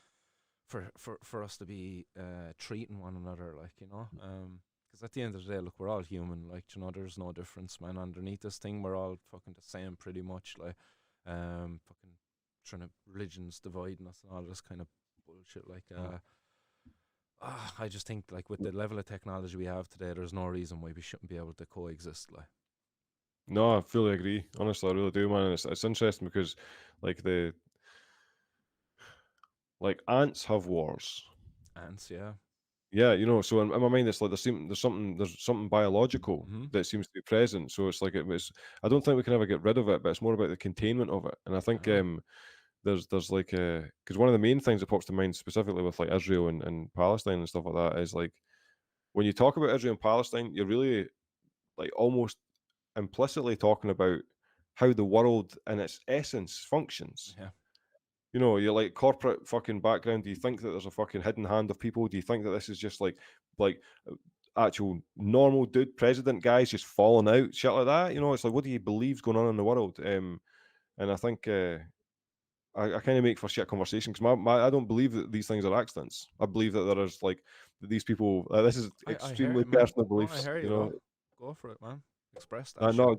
for us to be treating one another, like, you know, because at the end of the day, look, we're all human, like, you know, there's no difference, man. Underneath this thing, we're all fucking the same, pretty much, like, fucking trying to religions dividing us and all this kind of bullshit, like, I just think, like, with the level of technology we have today, there's no reason why we shouldn't be able to coexist, like. No, I fully agree. Honestly, I really do, man. It's interesting because, like like ants have wars. Ants, yeah. Yeah, you know. So in my mind, it's like there's something biological Mm-hmm. that seems to be present. So it's like it was. I don't think we can ever get rid of it, but it's more about the containment of it. And I think Uh-huh. there's like because one of the main things that pops to mind specifically with like Israel and Palestine and stuff like that is like when you talk about Israel and Palestine, you're really like almost implicitly talking about how the world in its essence functions. Yeah. You know, you're like corporate fucking background. Do you think that there's a fucking hidden hand of people? Do you think that this is just like actual normal dude president guys just falling out, shit like that? You know, it's like what do you believe's going on in the world? And I think I kind of make for shit conversation because I don't believe that these things are accidents. I believe that there is like that these people. This is I hear extremely you, man. personal No, I beliefs. hear You you. know, Go for it, man. Express that I shit. know.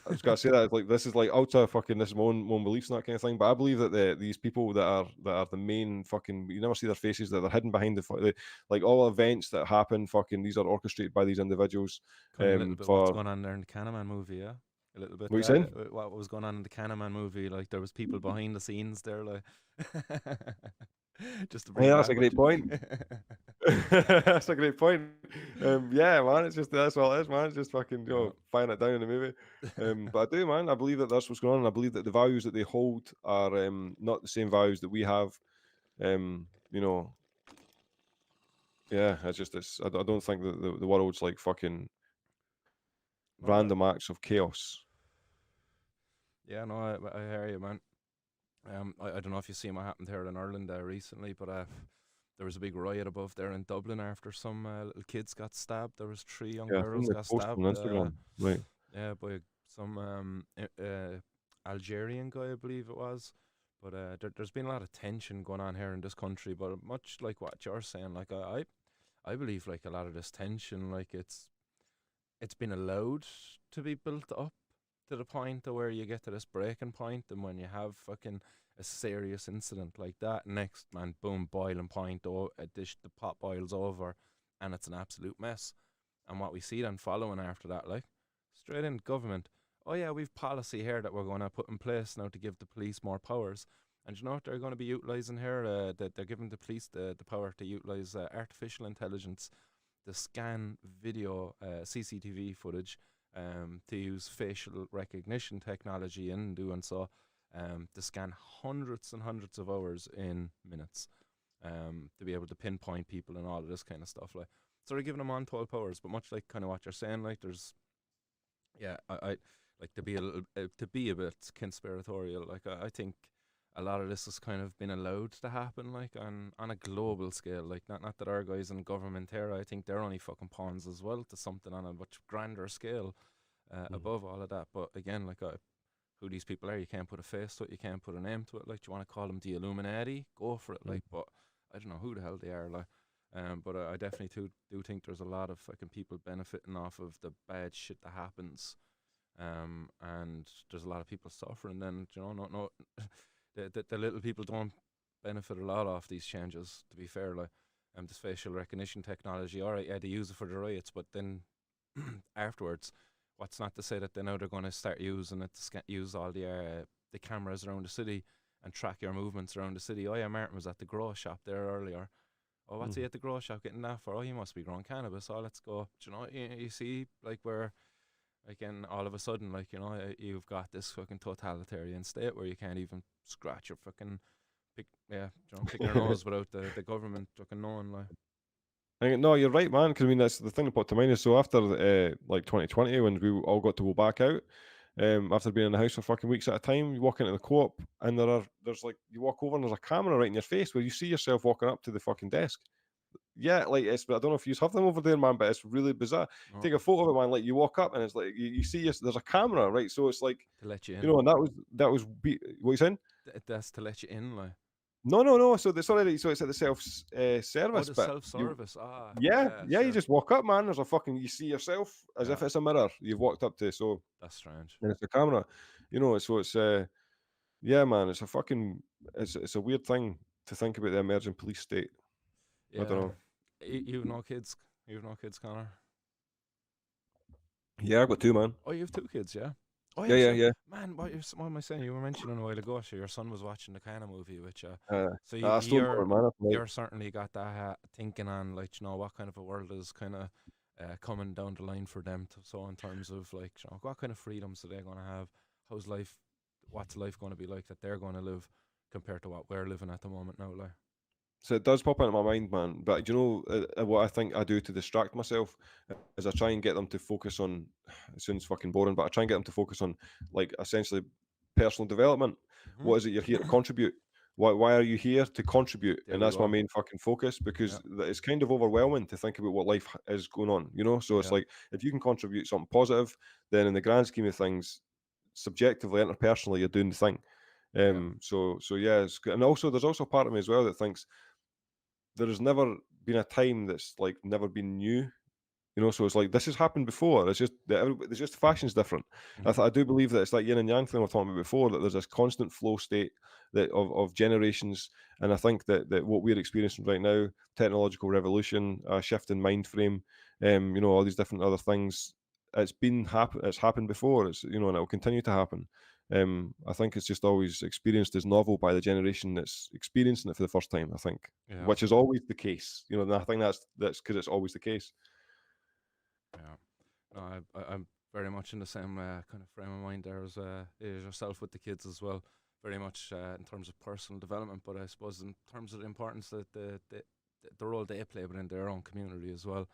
I was gonna say that like this is like ultra fucking this is my own beliefs and that kind of thing. But I believe that these people that are the main fucking you never see their faces that they're hidden behind the like all events that happen. Fucking these are orchestrated by these individuals. Kind of a little bit what's For going on there in the CANNAMAN movie, yeah. A little bit what you saying? what was going on in the CANNAMAN movie. Like there was people behind the scenes there, like just to bring Yeah, it that's a back. great point. That's a great point. Yeah, man, it's just that's all it is, man. It's just fucking Yeah. firing it down in the movie. But I do, man. I believe that that's what's going on. And I believe that the values that they hold are not the same values that we have. You know, yeah, I don't think that the world's like fucking No, random acts of chaos. yeah, no, I hear you, man. I don't know if you seen what happened here in Ireland recently, but there was a big riot above there in Dublin after some little kids got stabbed. There was 3 young Yeah, I think girls they got posted on stabbed. Instagram. Right. Yeah, by some Algerian guy, I believe it was. But there's been a lot of tension going on here in this country. But much like what you're saying, like I believe like a lot of this tension, like it's been allowed to be built up to the point to where you get to this breaking point, and when you have fucking a serious incident like that, next man, boom, boiling point, oh, a dish, the pot boils over, and it's an absolute mess. And what we see then following after that, like straight in government, oh yeah, we've policy here that we're going to put in place now to give the police more powers. And you know what they're going to be utilising here? That they're giving the police the power to utilise artificial intelligence to scan video CCTV footage to use facial recognition technology in doing so to scan hundreds and hundreds of hours in minutes to be able to pinpoint people and all of this kind of stuff. Like, so they're giving them untold powers, but much like kind of what you're saying, like there's, yeah, I like to be a little, to be a bit conspiratorial. Like I think a lot of this has kind of been allowed to happen, like on a global scale. Like not that our guys in government here, I think they're only fucking pawns as well to something on a much grander scale Mhm. above all of that. But again, like who these people are, you can't put a face to it, you can't put a name to it. Like, do you want to call them the Illuminati? Go for it. Mhm. Like, but I don't know who the hell they are. Like, but I definitely do think there's a lot of fucking people benefiting off of the bad shit that happens. And there's a lot of people suffering. Then you know, no, the little people don't benefit a lot off these changes. To be fair, like, this facial recognition technology, all right, yeah, they use it for the riots, but then afterwards, what's not to say that they now they're going to start using it to use all the cameras around the city and track your movements around the city. Oh yeah, Martin was at the grow shop there earlier. Oh, what's he Mhm. at the grow shop getting that for? Oh, he must be growing cannabis. Oh, let's go. Do you know, you see, like, where, again, all of a sudden, like, you know, you've got this fucking totalitarian state where you can't even scratch your fucking, pick your nose without the government fucking knowing, like. No, you're right, man. Because I mean, that's the thing that put to mind is so after like 2020, when we all got to go back out, after being in the house for fucking weeks at a time, you walk into the co-op and there's like you walk over and there's a camera right in your face where you see yourself walking up to the fucking desk. Yeah, like it's I don't know if you have them over there, man, but it's really bizarre. No, Take a photo of it, man. Like you walk up and it's like you see there's a camera, right? So it's like to let you you in. know, and that was what you saying? That's to let you in, like. No. So it's already so it's at the self Oh, service the bit. You self-service. Ah, yeah, yeah, yeah, you sure. just walk up, man. There's a fucking you see yourself as Yeah, if it's a mirror you've walked up to. So that's strange. and it's a camera, so it's yeah, man, it's a fucking it's a weird thing to think about the emerging police state. I don't Yeah. know. You've no kids. You've no kids, Connor. Yeah, I've got two, man. Oh, you have two kids, yeah. Oh, yeah, Yeah, sure. yeah, Man, what am I saying? You were mentioning a while ago, sure, your son was watching the Canna movie, which yeah. so I still you're man. Like, you're certainly got that thinking on, like, what kind of a world is kind of coming down the line for them. So in terms of, like, what kind of freedoms are they going to have? How's life? What's life going to be like that they're going to live compared to what we're living at the moment now, like? so it does pop into my mind, man. But what I think I do to distract myself is I try and get them to focus on. It sounds fucking boring, but I try and get them to focus on like essentially personal development. Hmm. What is it you're here to contribute? Why are you here to contribute? There And we that's my go. main fucking focus Yeah, because it's kind of overwhelming to think about what life is going on. So it's yeah, like if you can contribute something positive, then in the grand scheme of things, subjectively, interpersonally, you're doing the thing. yeah, So yeah, and also there's also part of me as well that thinks there has never been a time that's like never been new. So it's like this has happened before. It's just that it's just fashion's different. hmm, I do believe that it's like yin and yang thing we were talking about before. That there's this constant flow state that of generations, and I think that what we're experiencing right now, technological revolution, a shift in mind frame, all these different other things. It's happened before. And it will continue to happen. I think it's just always experienced as novel by the generation that's experiencing it for the first time. I think, yeah, which is always the case. And I think that's because it's always the case. yeah. No, I'm very much in the same kind of frame of mind there as yourself with the kids as well. Very much in terms of personal development, but I suppose in terms of the importance that the role they play within their own community as well.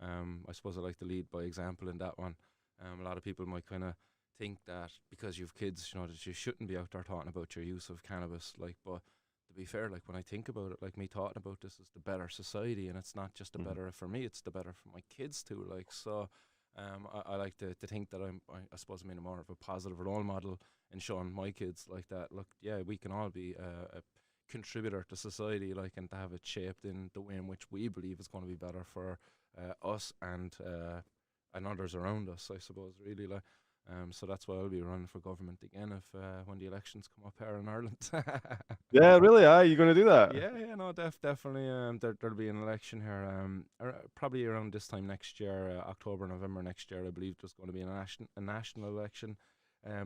I suppose I like to lead by example in that one. A lot of people might kind of think that because you have kids, that you shouldn't be out there talking about your use of cannabis. Like, but to be fair, like when I think about it, like me talking about this is the better society, and it's not just the Mhm. better for me; it's the better for my kids too. Like so. I like to think that I suppose I'm in a more of a positive role model in showing my kids like that. Look, yeah, we can all be a contributor to society, like, and to have it shaped in the way in which we believe is going to be better for us and others around us. I suppose really like. So that's why I'll be running for government again if when the elections come up here in Ireland. Yeah, really? Are you going to do that? Yeah, yeah, no, definitely. There'll be an election here. Probably around this time next year, October, November next year. I believe there's going to be a national election.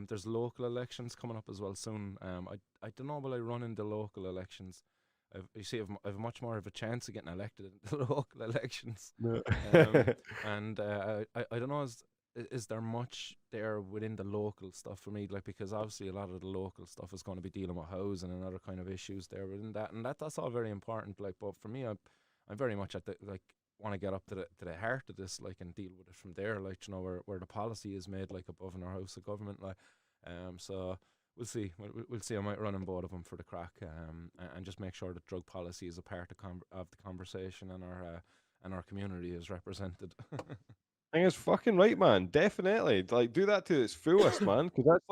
There's local elections coming up as well soon. I don't know will I run in the local elections. You see, I've much more of a chance of getting elected in the local elections. No. Um, and I don't know is there much there within the local stuff for me, like, because obviously a lot of the local stuff is going to be dealing with housing and other kind of issues there within that, and that's all very important, like, but for me I'm very much at the, like, want to get up to the heart of this, like, and deal with it from there, like, where the policy is made, like, above in our house of government, like, so we'll see. We'll see. I might run in both of them for the crack, and just make sure that drug policy is a part of the conversation, and our community is represented. I think it's fucking right, man. Definitely, like, do that to its fullest, man. Because that's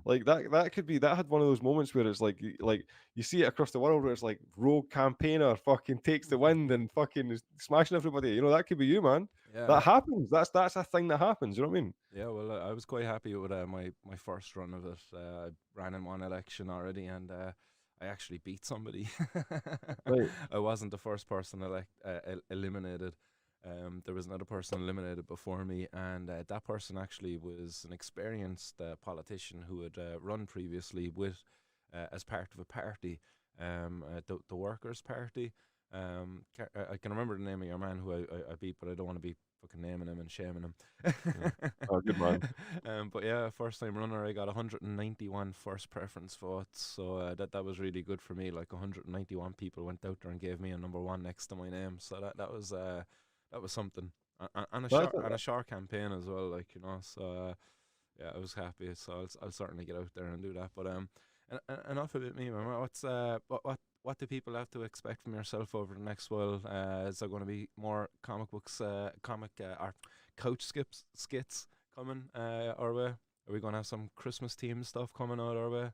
like that could be that had one of those moments where it's like, like you see it across the world where it's like rogue campaigner fucking takes the wind and fucking is smashing everybody. That could be you, man. Yeah. That happens. That's a thing that happens. You know what I mean? Yeah, well, I was quite happy with my first run of it. I ran in one election already, and I actually beat somebody. Right. I wasn't the first person eliminated. There was another person eliminated before me, and that person actually was an experienced politician who had run previously with as part of a party, the Workers' Party. I can remember the name of your man who I beat, but I don't want to be fucking naming him and shaming him. Yeah. Oh, good man. But yeah, first time runner, I got 191 first preference votes, so that was really good for me. Like 191 people went out there and gave me a number one next to my name, so that was something. And That's a short campaign as well, like, So yeah, I was happy. So I'll certainly get out there and do that. But enough about me, man. What do people have to expect from yourself over the next while? Is there going to be more comic books, or couch skits coming our way? Are we going to have some Christmas themed stuff coming out our way?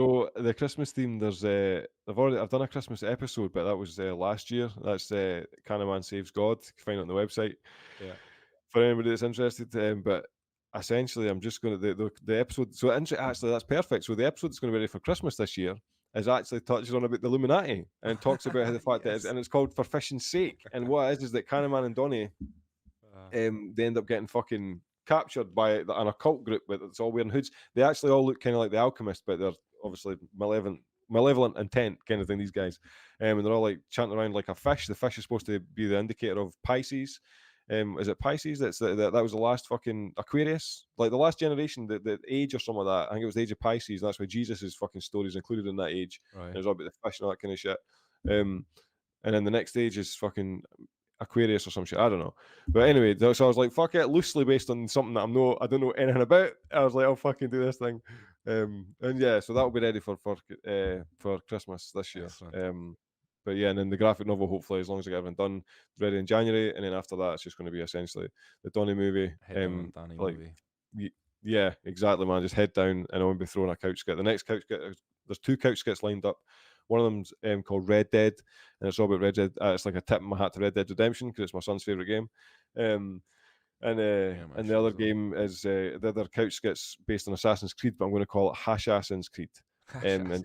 So the Christmas theme, I've done a Christmas episode, but that was last year. That's CANNAMAN Saves God. You can find it on the website Yeah. for anybody that's interested. But essentially, I'm just going to the episode. So actually, that's perfect. So the episode that's going to be ready for Christmas this year is actually touches on about the Illuminati and talks about how the fact that Yes. and it's called For Fishing's Sake. And what it is that CANNAMAN and Donny they end up getting fucking captured by an occult group that's all wearing hoods. They actually all look kind of like the Alchemist, but they're obviously malevolent intent kind of thing. These guys, and they're all like chanting around like a fish. The fish is supposed to be the indicator of Pisces. Is it Pisces? That was the last fucking Aquarius, like the last generation, the age or something like that. I think it was the age of Pisces. And that's why Jesus' fucking story is included in that age. Right. And it's all about the fish and all that kind of shit. And then the next age is fucking Aquarius or some shit. I don't know. But anyway, so I was like, fuck it, loosely based on something that I don't know anything about. I was like, I'll fucking do this thing. And yeah, so that'll be ready for Christmas this year. Excellent. But yeah, and then the graphic novel, hopefully, as long as I get everything done, ready in January, and then after that, it's just going to be essentially the Donny movie. Head down Donny like, movie. yeah, exactly, man. Just head down, and I won't be throwing a couch skit. The next couch skit, there's 2 couch skits lined up. One of them's called Red Dead, and it's all about Red Dead. It's like a tip in my hat to Red Dead Redemption because it's my son's favorite game. And the other game is the other couch skits based on Assassin's Creed, but I'm going to call it Assassin's Creed. And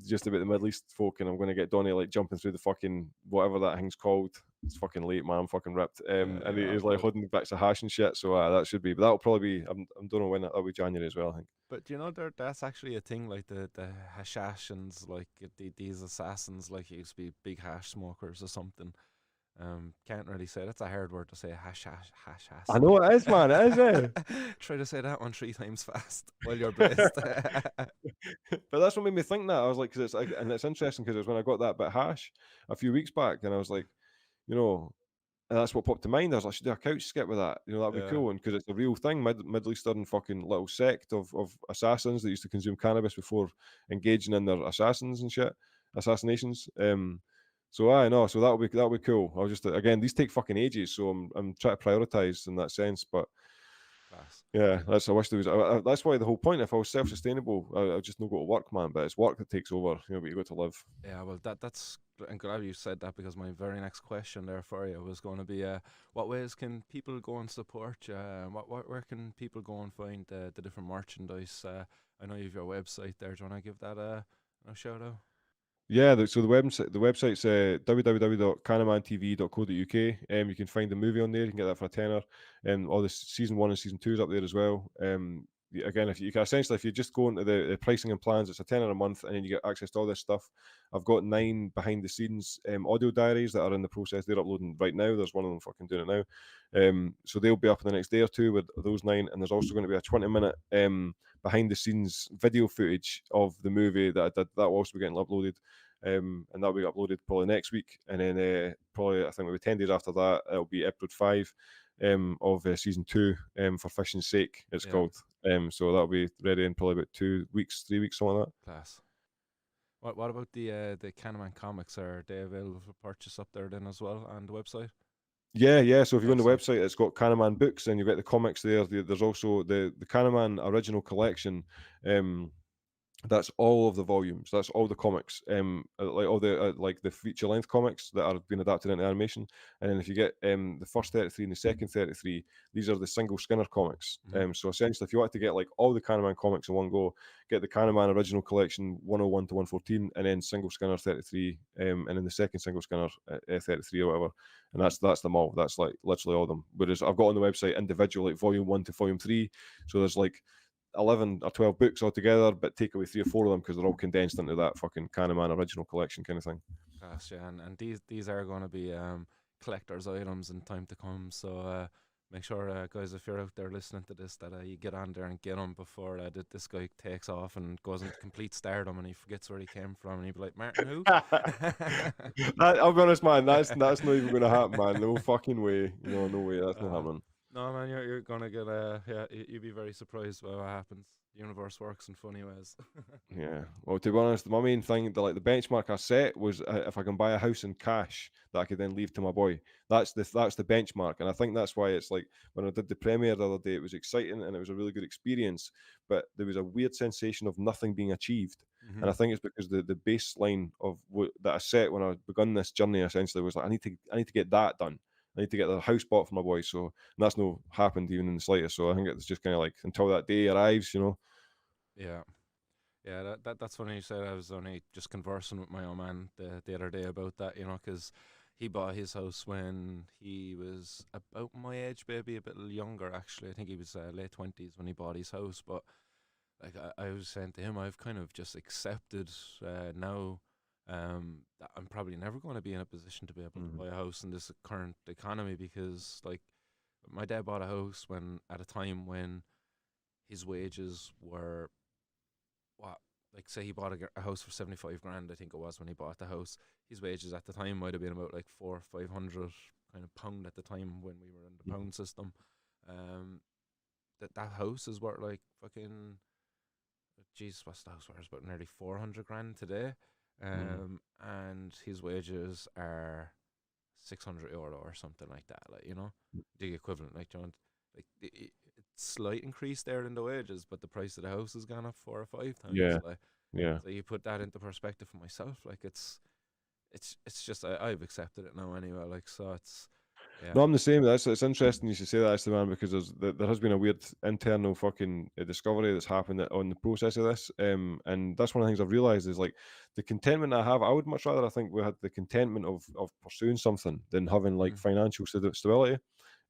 just about the Middle East folk, and I'm going to get Donny like jumping through the fucking whatever that thing's called. It's fucking late, man. I'm fucking ripped. And he's like holding bits of hash and shit. So that should be, but that'll probably be. I don't know when that'll be. January as well, I think. But you know, that's actually a thing. Like the Hashashans, like these assassins, like used to be big hash smokers or something. Can't really say that's a hard word to say. Hash. I know it is, man. It is. Try to say that one 3 times fast while you're blessed. But that's what made me think that. I was like, because it's like, and it's interesting because it's when I got that bit hash a few weeks back, and I was like, you know, and that's what popped to mind. I was like, I should do a couch skit with that. You know, that'd be cool, and because it's a real thing, Middle Eastern fucking little sect of assassins that used to consume cannabis before engaging in their assassinations. So I know, so that'll be cool. I'll just again, these take fucking ages, so I'm trying to prioritize in that sense, but. Yeah, I wish there was. That's why the whole point. If I was self-sustainable, I'd just not go to work, man. But it's work that takes over. You know, but you got to live. Yeah, well, that's. I'm glad you said that because my very next question there for you was going to be, what ways can people go and support you? Where can people go and find the different merchandise? I know you have your website there. Do you want to give that a shout out? Yeah, so the website's www.CANNAMANtv.co.uk. You can find the movie on there. You can get that for a tenner, and all the season 1 and season 2 is up there as well. Again, if you just go into the pricing and plans, it's a tenner a month, and then you get access to all this stuff. I've got 9 behind the scenes audio diaries that are in the process. They're uploading right now. There's one of them fucking doing it now. So they'll be up in the next day or 2 with those 9, and there's also going to be a 20-minute behind the scenes video footage of the movie that will also be getting uploaded. And that'll be uploaded probably next week, and then probably I think maybe 10 days after that it'll be episode 5 of season 2 for Fishing's Sake it's called. So that'll be ready in probably about 2 weeks, 3 weeks, something like that. Class. What about the CANNAMAN comics? Are they available for purchase up there then as well on the website? Yeah. So if you go on the website, it's got CANNAMAN books, and you get the comics there. There's also the CANNAMAN original collection. That's all of the volumes. That's all the comics. Like all the like the feature length comics that are being adapted into animation. And then if you get the first 33 and the second 33, these are the single Skinner comics. So essentially, if you want to get like all the CANNAMAN comics in one go, get the CANNAMAN original collection 101 to 114, and then single Skinner 33, and then the second single Skinner 33 or whatever. And that's them all. That's like literally all of them. Whereas I've got on the website individual like volume 1 to volume 3. So there's like 11 or 12 books altogether, but take away 3 or 4 of them because they're all condensed into that fucking CANNAMAN original collection kind of thing. Gosh, yeah, and these are going to be collector's items in time to come. So make sure, guys, if you're out there listening to this, that you get on there and get them before this guy takes off and goes into complete stardom and he forgets where he came from and he'd be like, Martin, who? I'll be honest, man, that's not even going to happen, man. No fucking way. No way. That's not happening. No, man, you're gonna get yeah, you'd be very surprised by what happens. The universe works in funny ways. Yeah. Well, to be honest, my main thing, the benchmark I set was if I can buy a house in cash that I could then leave to my boy. That's the benchmark, and I think that's why it's like when I did the premiere the other day, it was exciting and it was a really good experience, but there was a weird sensation of nothing being achieved, and Hmm. I think it's because the baseline of that I set when I begun this journey essentially was like I need to get that done. I need to get the house bought for my boy. So and that's no happened even in the slightest. So I think it's just kind of like until that day arrives, you know. Yeah. Yeah, that's funny you said. I was only just conversing with my old man the other day about that, you know, because he bought his house when he was about my age, maybe a bit younger, actually. I think he was late 20s when he bought his house. But like I was saying to him, I've kind of just accepted now that I'm probably never going to be in a position to be able to Mhm. buy a house in this current economy because, like, my dad bought a house when at a time when his wages were what, like, say he bought a house for 75 grand, I think it was when he bought the house. His wages at the time might have been about like 400 or 500 kind of pound at the time when we were in the Mhm. pound system. Um, that house is worth like fucking, jeez, what's the house worth? It's about nearly 400 grand today. Mhm. And his wages are 600 euro or something like that. Like, you know, the equivalent. Like, John, like it's slight increase there in the wages, but the price of the house has gone up 4 or 5 times. Yeah. Like, Yeah. so you put that into perspective for myself. Like, it's just I've accepted it now anyway. Like, so it's yeah. No, I'm the same. That's it's interesting you should say that, actually, man, because there has been a weird internal fucking discovery that's happened on the process of this. And that's one of the things I've realised is like the contentment I have. I would much rather I think we had the contentment of pursuing something than having like Mm, financial stability.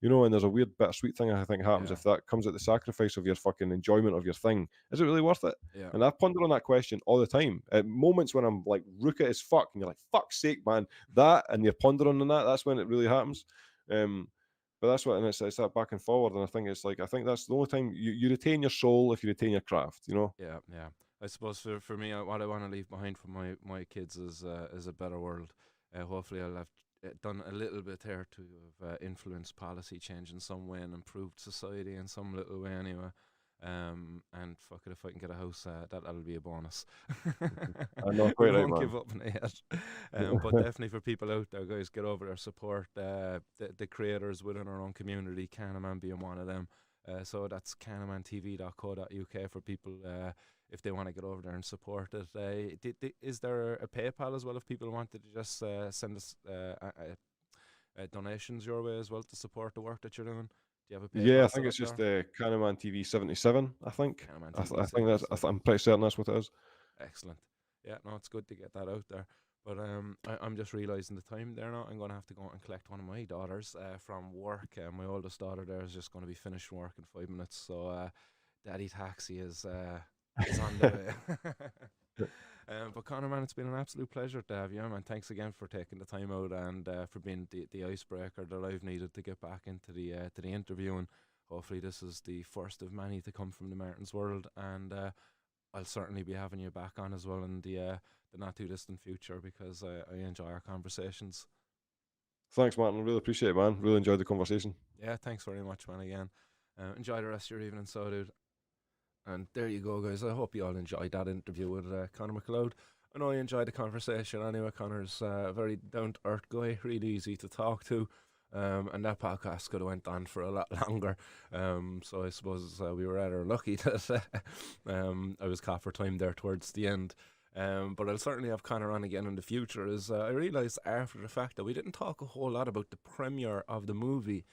You know, and there's a weird bittersweet thing I think happens yeah, if that comes at the sacrifice of your fucking enjoyment of your thing. Is it really worth it? yeah, And I've pondered on that question all the time. At moments when I'm like rookie as fuck, and you're like, "Fuck's sake, man!" That, and you're pondering on that. That's when it really happens. Um, but that's what, and it's that back and forward, and I think it's like I think that's the only time you retain your soul if you retain your craft. You know. yeah, yeah. I suppose for me, what I want to leave behind for my kids is a better world. Hopefully, I'll have done a little bit there to have influenced policy change in some way and improved society in some little way anyway. And fuck it, if I can get a house, that'll be a bonus. I know, We quite right, won't man. give up on it yet. But definitely for people out there, guys, get over there, support the creators within our own community, Cannaman being one of them. So that's CANNAMANtv.co.uk for people if they want to get over there and support it. Is there a PayPal as well if people wanted to just send us donations your way as well to support the work that you're doing? Do you have a Yeah, I PayPal think set up it's just there? CannaMan TV 77. I think. CANNAMAN I TV think that's. 77. I'm pretty certain that's what it is. Excellent. Yeah, no, it's good to get that out there. But I'm just realising the time there now. I'm going to have to go and collect one of my daughters from work. My oldest daughter there is just going to be finished work in 5 minutes. So Daddy Taxi is on the way. But Connor, man, it's been an absolute pleasure to have you, man. Thanks again for taking the time out and for being the icebreaker that I've needed to get back into the interview. And hopefully, this is the first of many to come from the Martins world. And I'll certainly be having you back on as well in the not too distant future because I enjoy our conversations. Thanks, Martin. Really appreciate it, man. Really enjoyed the conversation. Yeah, thanks very much, man. Again, enjoy the rest of your evening, so dude. And there you go, guys. I hope you all enjoyed that interview with Conor MacLeod. I know you enjoyed the conversation anyway. Connor's a very down to earth guy, really easy to talk to. And that podcast could have went on for a lot longer. So I suppose we were rather lucky that I was caught for time there towards the end. But I'll certainly have Connor on again in the future. As I realised after the fact that we didn't talk a whole lot about the premiere of the movie.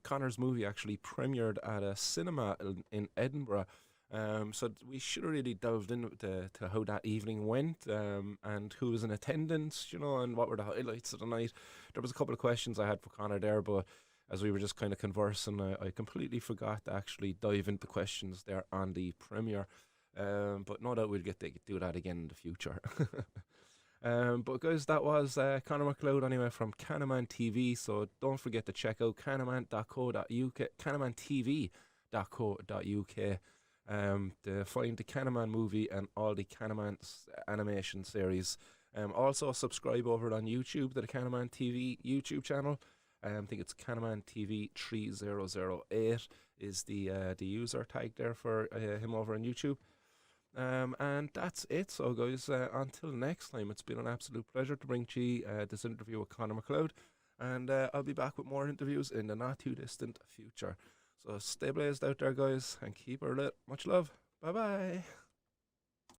Connor's movie actually premiered at a cinema in Edinburgh. So we should have really delved into to how that evening went and who was in attendance, you know, and what were the highlights of the night. There was a couple of questions I had for Connor there, but as we were just kind of conversing, I completely forgot to actually dive into questions there on the premiere. But no doubt we'll get to do that again in the future. But guys, that was Conor MacLeod anyway from Cannaman TV. So don't forget to check out cannaman.co.uk, cannamantv.co.uk to find the Cannaman movie and all the Cannaman animation series. Also subscribe over on YouTube to the Cannaman TV YouTube channel. I think it's CANNAMANtv 3008 is the user tag there for him over on YouTube. And that's it. So guys, until next time, it's been an absolute pleasure to bring to you this interview with Conor McLeod, and I'll be back with more interviews in the not too distant future. So stay blazed out there, guys, and keep her lit. Much love. Bye bye.